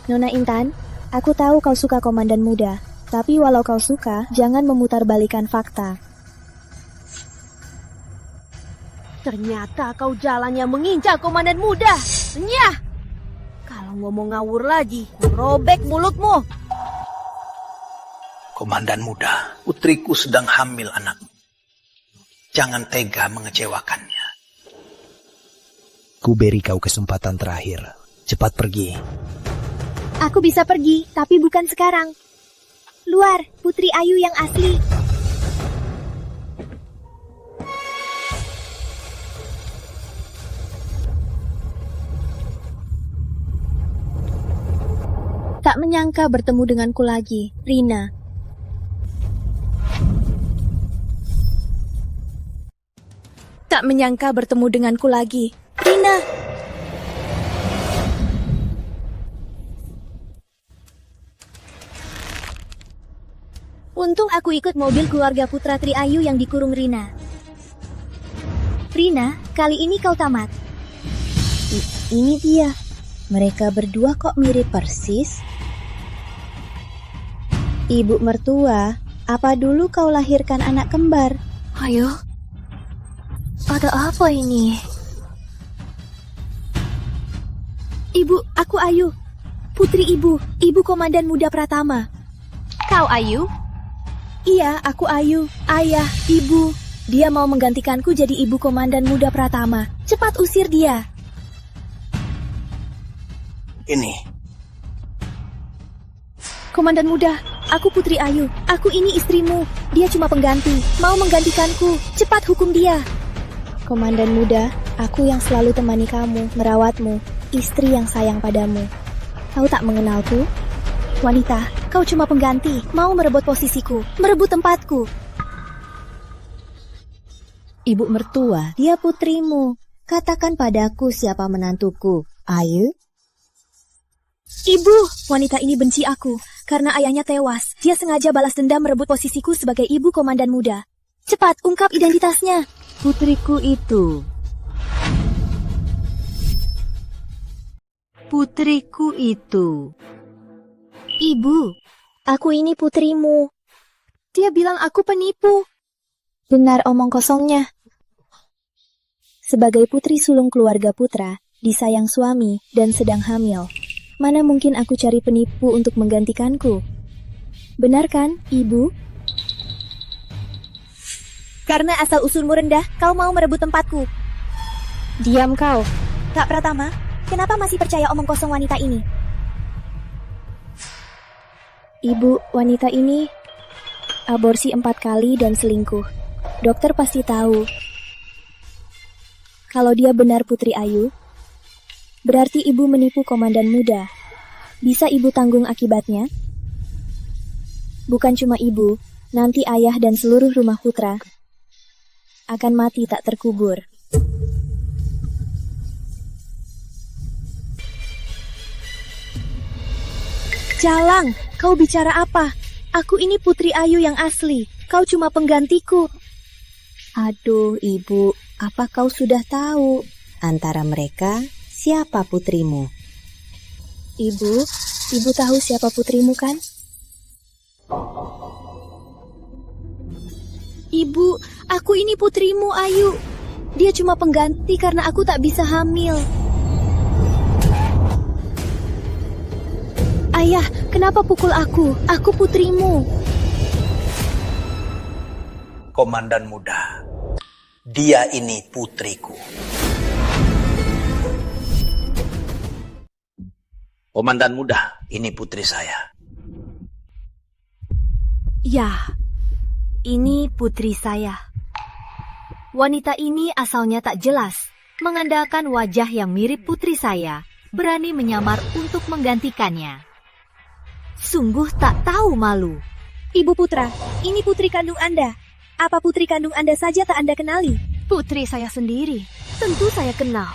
Nona Intan, aku tahu kau suka komandan muda. Tapi walau kau suka, jangan memutarbalikan fakta. Ternyata kau jalannya mengincar komandan muda. Nyah! Kalau ngomong ngawur lagi, ku robek mulutmu. Komandan muda, putriku sedang hamil anakmu. Jangan tega mengecewakannya. Ku beri kau kesempatan terakhir. Cepat pergi. Aku bisa pergi, tapi bukan sekarang. Luar, Putri Ayu yang asli. Tak menyangka bertemu denganku lagi, Rina. Tak menyangka bertemu denganku lagi, Rina. Untung aku ikut mobil keluarga putra Tri Ayu yang dikurung Rina. Rina, kali ini kau tamat. Ini dia. Mereka berdua kok mirip persis? Ibu mertua, apa dulu kau lahirkan anak kembar? Ayo. Ada apa ini? Ibu, aku Ayu. Putri ibu, ibu komandan muda Pratama. Kau Ayu? Iya, aku Ayu. Ayah, ibu. Dia mau menggantikanku jadi ibu komandan muda Pratama. Cepat usir dia. Ini. Komandan muda, aku Putri Ayu. Aku ini istrimu. Dia cuma pengganti. Mau menggantikanku. Cepat hukum dia. Komandan muda, aku yang selalu temani kamu, merawatmu, istri yang sayang padamu. Kau tak mengenalku? Wanita, kau cuma pengganti, mau merebut posisiku, merebut tempatku. Ibu mertua, dia putrimu. Katakan padaku siapa menantuku. Ayu? Ibu, wanita ini benci aku, karena ayahnya tewas. Dia sengaja balas dendam merebut posisiku sebagai ibu komandan muda. Cepat, ungkap identitasnya. Putriku itu. Putriku itu. Ibu, aku ini putrimu. Dia bilang aku penipu. Benar omong kosongnya. Sebagai putri sulung keluarga putra, disayang suami, dan sedang hamil, mana mungkin aku cari penipu untuk menggantikanku? Benar kan, Ibu? Karena asal-usulmu rendah, kau mau merebut tempatku. Diam kau. Kak Pratama, kenapa masih percaya omong kosong wanita ini? Ibu, wanita ini aborsi 4 kali dan selingkuh. Dokter pasti tahu. Kalau dia benar Putri Ayu, berarti ibu menipu komandan muda. Bisa ibu tanggung akibatnya? Bukan cuma ibu, nanti ayah dan seluruh rumah putra akan mati tak terkubur. Jalang, kau bicara apa? Aku ini Putri Ayu yang asli. Kau cuma penggantiku. Aduh, Ibu, apa kau sudah tahu antara mereka siapa putrimu? Ibu tahu siapa putrimu kan? Ibu, aku ini putrimu, Ayu. Dia cuma pengganti karena aku tak bisa hamil. Ayah, kenapa pukul aku? Aku putrimu. Komandan muda, dia ini putriku. Komandan muda, ini putri saya. Ya, ini putri saya. Wanita ini asalnya tak jelas, mengandalkan wajah yang mirip putri saya, berani menyamar untuk menggantikannya. Sungguh tak tahu malu. Ibu Putra, ini putri kandung Anda. Apa putri kandung Anda saja tak Anda kenali? Putri saya sendiri, tentu saya kenal.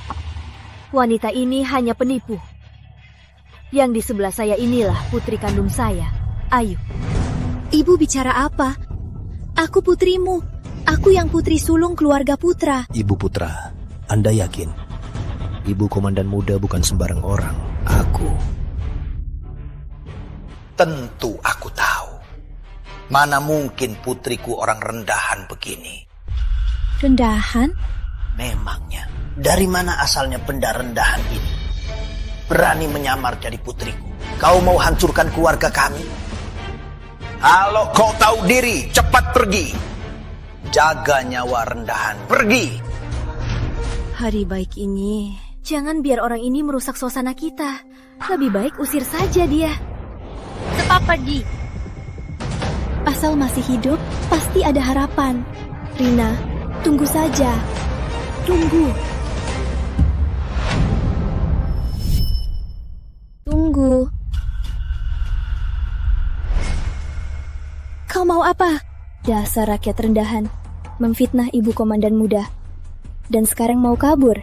Wanita ini hanya penipu. Yang di sebelah saya inilah putri kandung saya, Ayu. Ibu bicara apa? Aku putrimu. Aku yang putri sulung keluarga Putra. Ibu Putra, Anda yakin? Ibu komandan muda bukan sembarang orang. Aku. Tentu aku tahu. Mana mungkin putriku orang rendahan begini. Rendahan? Memangnya, dari mana asalnya benda rendahan ini? Berani menyamar jadi putriku. Kau mau hancurkan keluarga kami? Kalau kau tahu diri, cepat pergi. Jaga nyawa rendahan. Pergi. Hari baik ini, jangan biar orang ini merusak suasana kita. Lebih baik usir saja dia. Cepat pergi. Asal masih hidup, pasti ada harapan. Rina, tunggu saja. Tunggu. Tunggu. Kau mau apa? Dasar rakyat rendahan. Memfitnah ibu komandan muda. Dan sekarang mau kabur.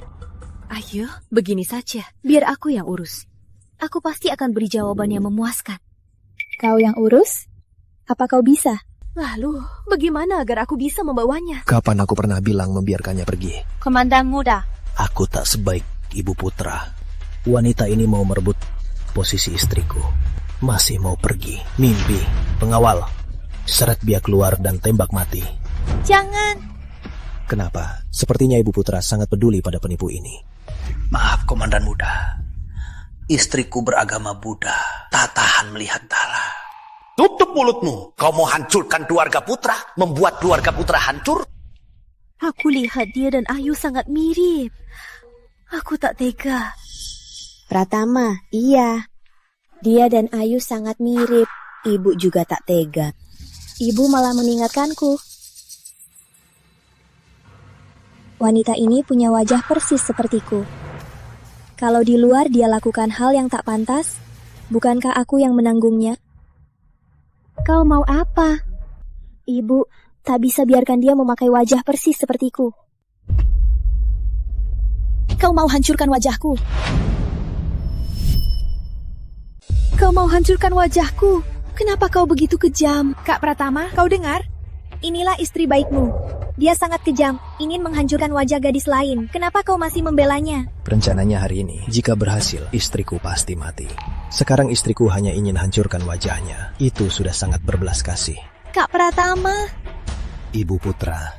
Ayo, begini saja. Biar aku yang urus. Aku pasti akan beri jawaban yang memuaskan. Kau yang urus? Apa kau bisa? Lalu, bagaimana agar aku bisa membawanya? Kapan aku pernah bilang membiarkannya pergi? Komandan muda. Aku tak sebaik Ibu Putra. Wanita ini mau merebut posisi istriku. Masih mau pergi. Mimpi. Pengawal. Seret dia keluar dan tembak mati. Jangan. Kenapa? Sepertinya Ibu Putra sangat peduli pada penipu ini. Maaf, komandan muda. Istriku beragama Buddha. Tak tahan melihat darah. Tutup mulutmu. Kau mau hancurkan keluarga Putra? Membuat keluarga Putra hancur? Aku lihat dia dan Ayu sangat mirip. Aku tak tega. Pratama, iya. Dia dan Ayu sangat mirip. Ibu juga tak tega. Ibu malah mengingatkanku. Wanita ini punya wajah persis sepertiku. Kalau di luar dia lakukan hal yang tak pantas, bukankah aku yang menanggungnya? Kau mau apa? Ibu, tak bisa biarkan dia memakai wajah persis sepertiku. Kau mau hancurkan wajahku? Kau mau hancurkan wajahku? Kenapa kau begitu kejam? Kak Pratama, kau dengar? Inilah istri baikmu. Dia sangat kejam, ingin menghancurkan wajah gadis lain. Kenapa kau masih membelanya? Rencananya hari ini, jika berhasil, istriku pasti mati. Sekarang istriku hanya ingin hancurkan wajahnya. Itu sudah sangat berbelas kasih. Kak Pratama. Ibu Putra,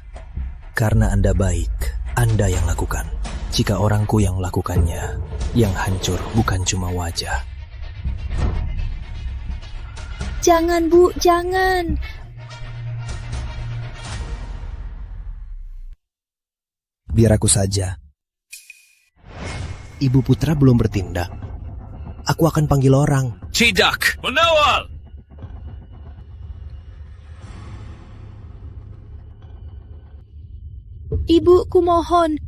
karena Anda baik, Anda yang lakukan. Jika orangku yang melakukannya, yang hancur bukan cuma wajah. Jangan, Bu, jangan. Biar aku saja. Ibu Putra belum bertindak. Aku akan panggil orang. Tidak, mengawal! Ibu, kumohon.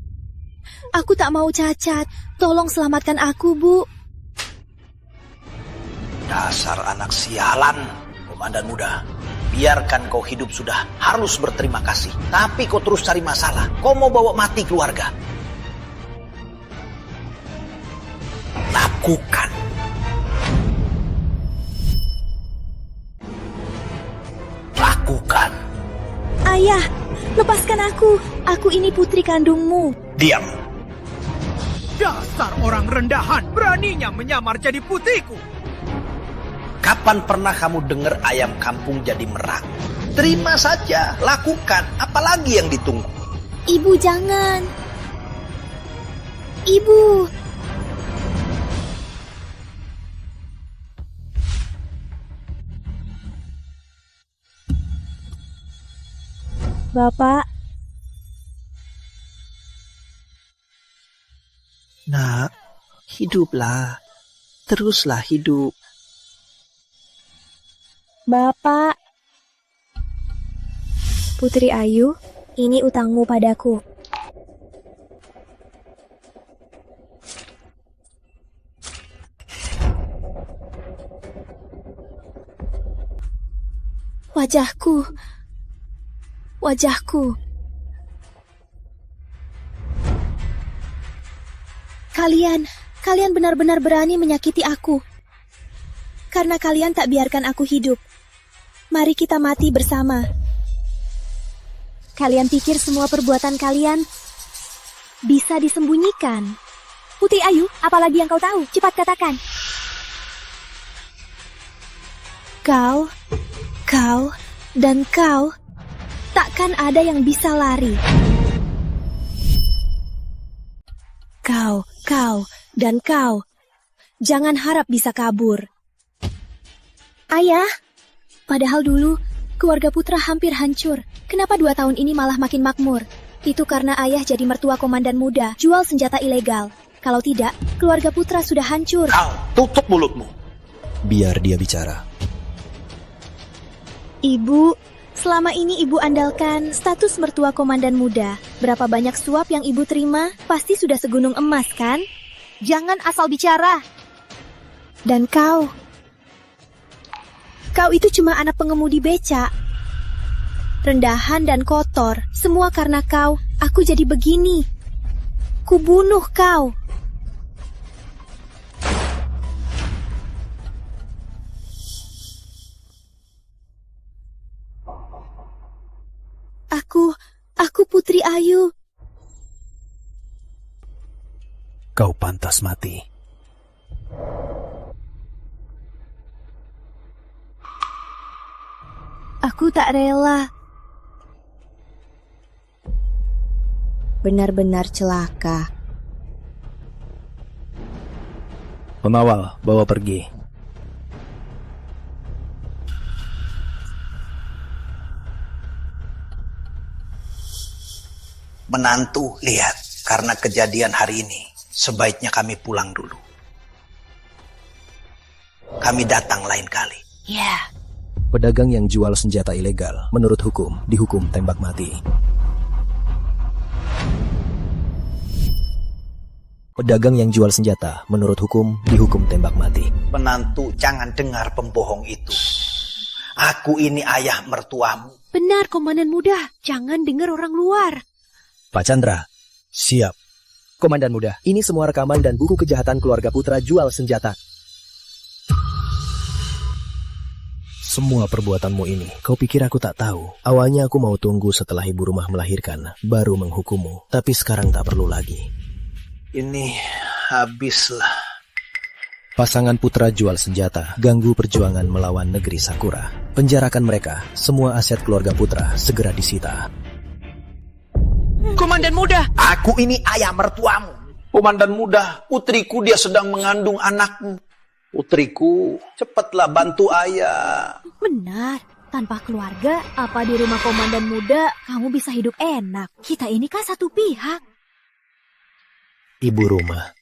Aku tak mau cacat. Tolong selamatkan aku, Bu. Dasar anak sialan, Komandan Muda. Biarkan kau hidup sudah harus berterima kasih. Tapi kau terus cari masalah. Kau mau bawa mati keluarga. Lakukan. Lakukan. Ayah, lepaskan aku. Aku ini putri kandungmu. Diam. Dasar orang rendahan, beraninya menyamar jadi putriku. Kapan pernah kamu dengar ayam kampung jadi merang? Terima saja, lakukan. Apalagi yang ditunggu? Ibu, jangan. Ibu. Bapak. Nak, hiduplah. Teruslah hidup. Bapak. Putri Ayu, ini utangmu padaku. Wajahku. Wajahku. Kalian benar-benar berani menyakiti aku. Karena kalian tak biarkan aku hidup. Mari kita mati bersama. Kalian pikir semua perbuatan kalian bisa disembunyikan? Putri Ayu, apalagi yang kau tahu? Cepat katakan. Kau, dan kau, takkan ada yang bisa lari. Kau, dan kau, jangan harap bisa kabur. Ayah, padahal dulu keluarga Putra hampir hancur. Kenapa 2 tahun ini malah makin makmur? Itu karena ayah jadi mertua Komandan Muda, jual senjata ilegal. Kalau tidak, keluarga Putra sudah hancur. Kau, tutup mulutmu. Biar dia bicara. Ibu, selama ini ibu andalkan status mertua Komandan Muda. Berapa banyak suap yang ibu terima, pasti sudah segunung emas, kan? Jangan asal bicara. Dan kau itu cuma anak pengemudi becak. Rendahan dan kotor, semua karena kau, aku jadi begini. Kubunuh kau. Aku Putri Ayu. Kau pantas mati. Aku tak rela. Benar-benar celaka. Pengawal, bawa pergi. Menantu, lihat. Karena kejadian hari ini, sebaiknya kami pulang dulu. Kami datang lain kali. Ya. Pedagang yang jual senjata ilegal, menurut hukum, dihukum tembak mati. Pedagang yang jual senjata, menurut hukum, dihukum tembak mati. Menantu, jangan dengar pembohong itu. Aku ini ayah mertuamu. Benar, Komandan Muda. Jangan dengar orang luar. Pak Chandra, siap. Komandan Muda, ini semua rekaman dan buku kejahatan keluarga Putra jual senjata. Semua perbuatanmu ini, kau pikir aku tak tahu? Awalnya aku mau tunggu setelah ibu rumah melahirkan, baru menghukummu. Tapi sekarang tak perlu lagi. Ini habislah. Pasangan Putra jual senjata, ganggu perjuangan melawan negeri Sakura. Penjarakan mereka, semua aset keluarga Putra segera disita. Komandan Muda! Aku ini ayah mertuamu. Komandan Muda, putriku dia sedang mengandung anakmu. Putriku, cepatlah bantu ayah. Benar, tanpa keluarga, apa di rumah Komandan Muda kamu bisa hidup enak? Kita ini kan satu pihak. Ibu rumah.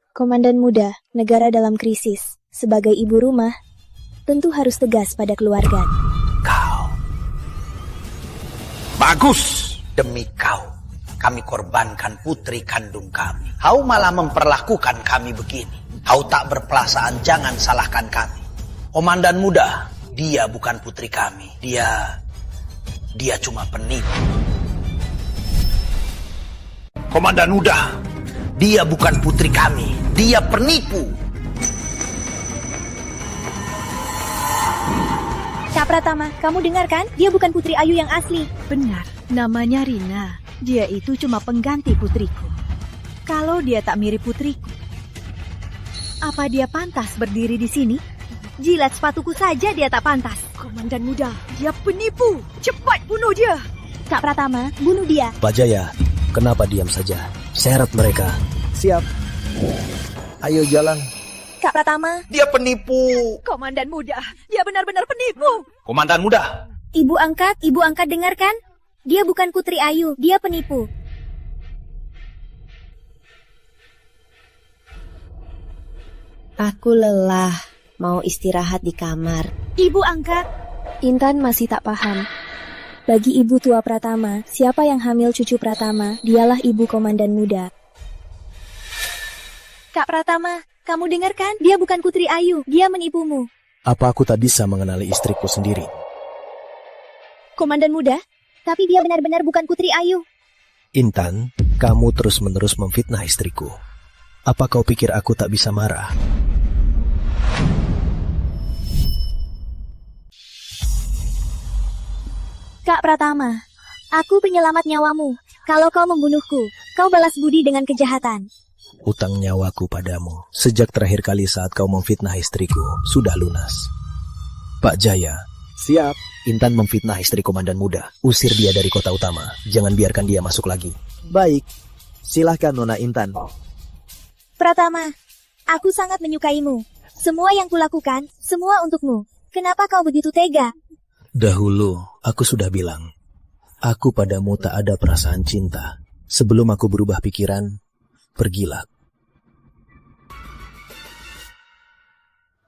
Komandan muda, negara dalam krisis. Sebagai ibu rumah, tentu harus tegas pada keluarga. Bagus! Demi kau, kami korbankan putri kandung kami. Kau malah memperlakukan kami begini. Kau tak berperasaan, jangan salahkan kami. Komandan muda, dia bukan putri kami. Dia cuma penipu. Komandan muda, dia bukan putri kami. Dia penipu. Kak Pratama, kamu dengar kan? Dia bukan Putri Ayu yang asli. Benar, namanya Rina. Dia itu cuma pengganti putriku. Kalau dia tak mirip putriku, apa dia pantas berdiri di sini? Jilat sepatuku saja dia tak pantas. Komandan muda, dia penipu. Cepat bunuh dia. Kak Pratama, bunuh dia. Pak Jaya, kenapa diam saja? Seret mereka. Siap. Ayo jalan. Kak Pratama. Dia penipu. Komandan muda, dia benar-benar penipu. Komandan muda. Ibu angkat dengarkan. Dia bukan Putri Ayu, dia penipu. Aku lelah, mau istirahat di kamar. Ibu angkat. Intan masih tak paham. Bagi ibu tua Pratama, siapa yang hamil cucu Pratama, dialah ibu komandan muda. Kak Pratama, kamu dengar kan? Dia bukan Putri Ayu, dia menipumu. Apa aku tak bisa mengenali istriku sendiri? Komandan muda, tapi dia benar-benar bukan Putri Ayu. Intan, kamu terus-menerus memfitnah istriku. Apa kau pikir aku tak bisa marah? Kak Pratama, aku penyelamat nyawamu. Kalau kau membunuhku, kau balas budi dengan kejahatan. Utang nyawaku padamu, sejak terakhir kali saat kau memfitnah istriku, sudah lunas. Pak Jaya. Siap. Intan memfitnah istri komandan muda. Usir dia dari kota utama. Jangan biarkan dia masuk lagi. Baik. Silahkan Nona Intan. Pratama, aku sangat menyukaimu. Semua yang kulakukan, semua untukmu. Kenapa kau begitu tega? Dahulu, aku sudah bilang, aku padamu tak ada perasaan cinta. Sebelum aku berubah pikiran, pergilah.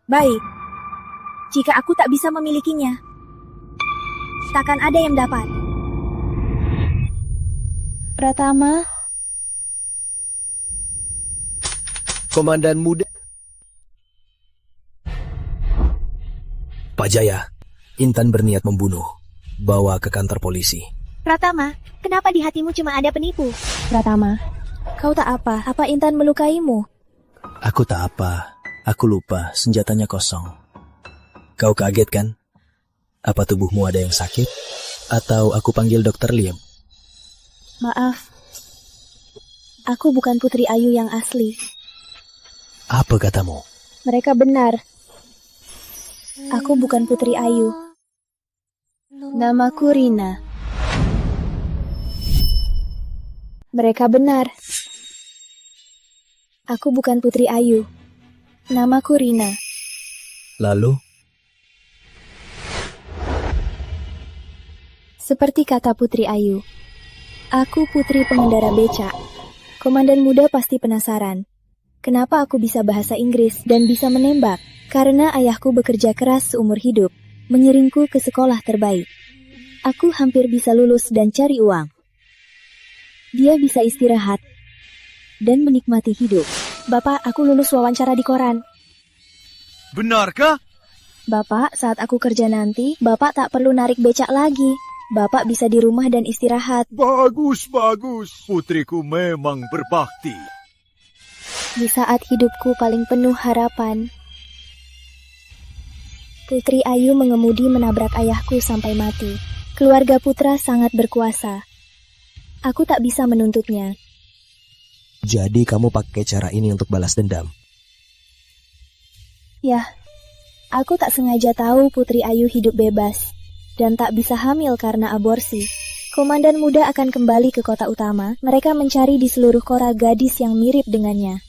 Baik. Jika aku tak bisa memilikinya, takkan ada yang dapat. Pratama. Komandan muda. Pak Jaya, Intan berniat membunuh. Bawa ke kantor polisi. Pratama, kenapa di hatimu cuma ada penipu? Pratama, kau tak apa? Apa Intan melukaimu? Aku tak apa. Aku lupa, senjatanya kosong. Kau kaget kan? Apa tubuhmu ada yang sakit? Atau aku panggil dokter Liam? Maaf. Aku bukan Putri Ayu yang asli. Apa katamu? Mereka benar. Aku bukan Putri Ayu. Namaku Rina. Mereka benar. Aku bukan Putri Ayu. Namaku Rina. Lalu? Seperti kata Putri Ayu, aku putri pengendara becak. Komandan muda pasti penasaran. Kenapa aku bisa bahasa Inggris dan bisa menembak? Karena ayahku bekerja keras seumur hidup, mengiringku ke sekolah terbaik. Aku hampir bisa lulus dan cari uang. Dia bisa istirahat dan menikmati hidup. Bapak, aku lulus wawancara di koran. Benarkah? Bapak, saat aku kerja nanti, Bapak tak perlu narik becak lagi. Bapak bisa di rumah dan istirahat. Bagus, bagus. Putriku memang berbakti. Di saat hidupku paling penuh harapan, Putri Ayu mengemudi menabrak ayahku sampai mati. Keluarga putra sangat berkuasa. Aku tak bisa menuntutnya. Jadi kamu pakai cara ini untuk balas dendam? Ya, aku tak sengaja tahu Putri Ayu hidup bebas dan tak bisa hamil karena aborsi. Komandan muda akan kembali ke kota utama. Mereka mencari di seluruh kota gadis yang mirip dengannya.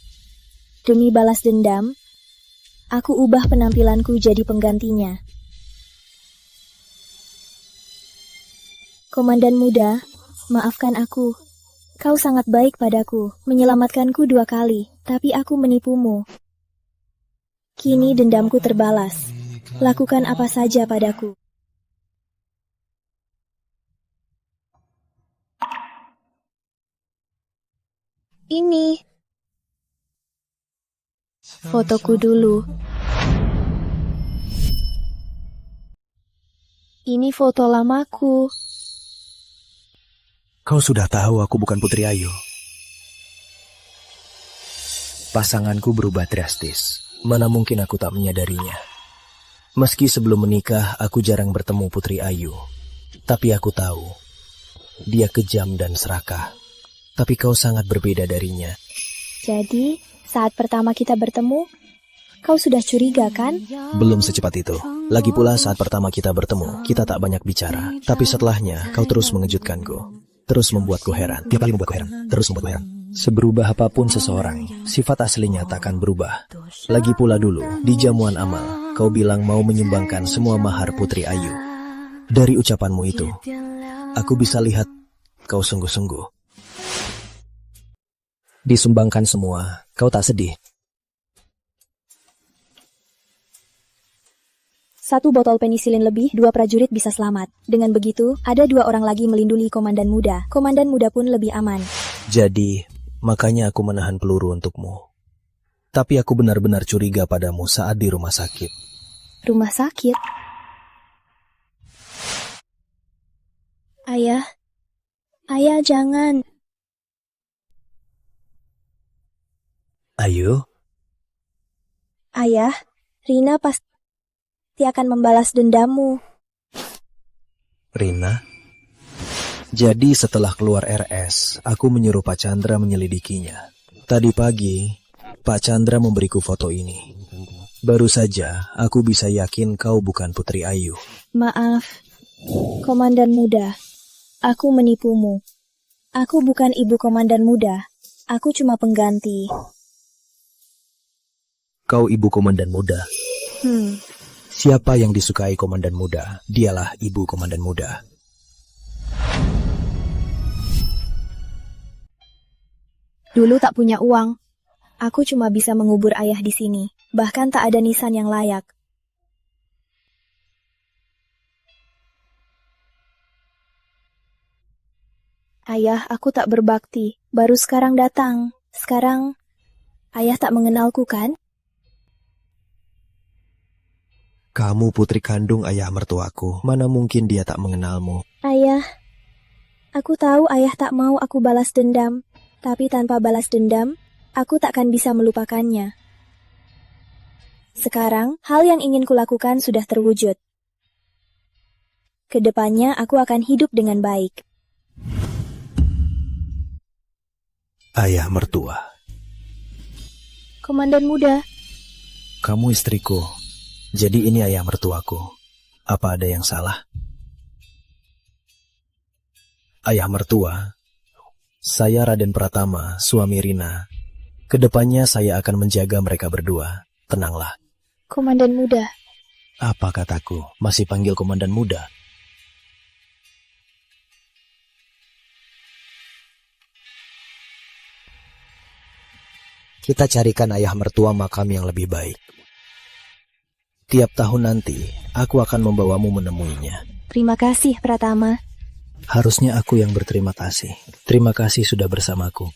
Demi balas dendam, aku ubah penampilanku jadi penggantinya. Komandan muda, maafkan aku. Kau sangat baik padaku, menyelamatkanku 2 kali, tapi aku menipumu. Kini dendamku terbalas. Lakukan apa saja padaku. Ini fotoku dulu. Ini foto lamaku. Kau sudah tahu aku bukan Putri Ayu. Pasanganku berubah drastis. Mana mungkin aku tak menyadarinya. Meski sebelum menikah, aku jarang bertemu Putri Ayu. Tapi aku tahu, dia kejam dan serakah. Tapi kau sangat berbeda darinya. Jadi, saat pertama kita bertemu, kau sudah curiga kan? Belum secepat itu. Lagi pula saat pertama kita bertemu, kita tak banyak bicara. Tapi setelahnya, kau terus mengejutkanku. Terus membuatku heran. Tiap kali membuatku heran. Terus membuatku heran. Seberubah apapun seseorang, sifat aslinya takkan berubah. Lagi pula dulu, di jamuan amal, kau bilang mau menyumbangkan semua mahar Putri Ayu. Dari ucapanmu itu, aku bisa lihat kau sungguh-sungguh. Disumbangkan semua, kau tak sedih. 1 botol penisilin lebih, 2 prajurit bisa selamat. Dengan begitu, ada 2 orang lagi melindungi komandan muda. Komandan muda pun lebih aman. Jadi, makanya aku menahan peluru untukmu. Tapi aku benar-benar curiga padamu saat di rumah sakit. Rumah sakit? Ayah. Ayah, jangan. Ayu? Ayah, Rina pasti akan membalas dendammu. Rina? Jadi setelah keluar RS, aku menyuruh Pak Chandra menyelidikinya. Tadi pagi, Pak Chandra memberiku foto ini. Baru saja, aku bisa yakin kau bukan Putri Ayu. Maaf, Komandan Muda. Aku menipumu. Aku bukan ibu Komandan Muda. Aku cuma pengganti. Kau ibu Komandan Muda. Siapa yang disukai Komandan Muda, dialah ibu Komandan Muda. Dulu tak punya uang. Aku cuma bisa mengubur ayah di sini. Bahkan tak ada nisan yang layak. Ayah, aku tak berbakti. Baru sekarang datang. Sekarang, ayah tak mengenalku kan? Kamu putri kandung ayah mertuaku. Mana mungkin dia tak mengenalmu? Ayah, aku tahu ayah tak mau aku balas dendam. Tapi tanpa balas dendam, aku takkan bisa melupakannya. Sekarang, hal yang ingin kulakukan sudah terwujud. Kedepannya, aku akan hidup dengan baik. Ayah mertua. Komandan Muda. Kamu istriku. Jadi ini ayah mertuaku. Apa ada yang salah? Ayah mertua, saya Raden Pratama, suami Rina. Kedepannya saya akan menjaga mereka berdua. Tenanglah. Komandan Muda. Apa kataku? Masih panggil Komandan Muda? Kita carikan ayah mertua makam yang lebih baik. Tiap tahun nanti, aku akan membawamu menemuinya. Terima kasih, Pratama. Harusnya aku yang berterima kasih. Terima kasih sudah bersamaku.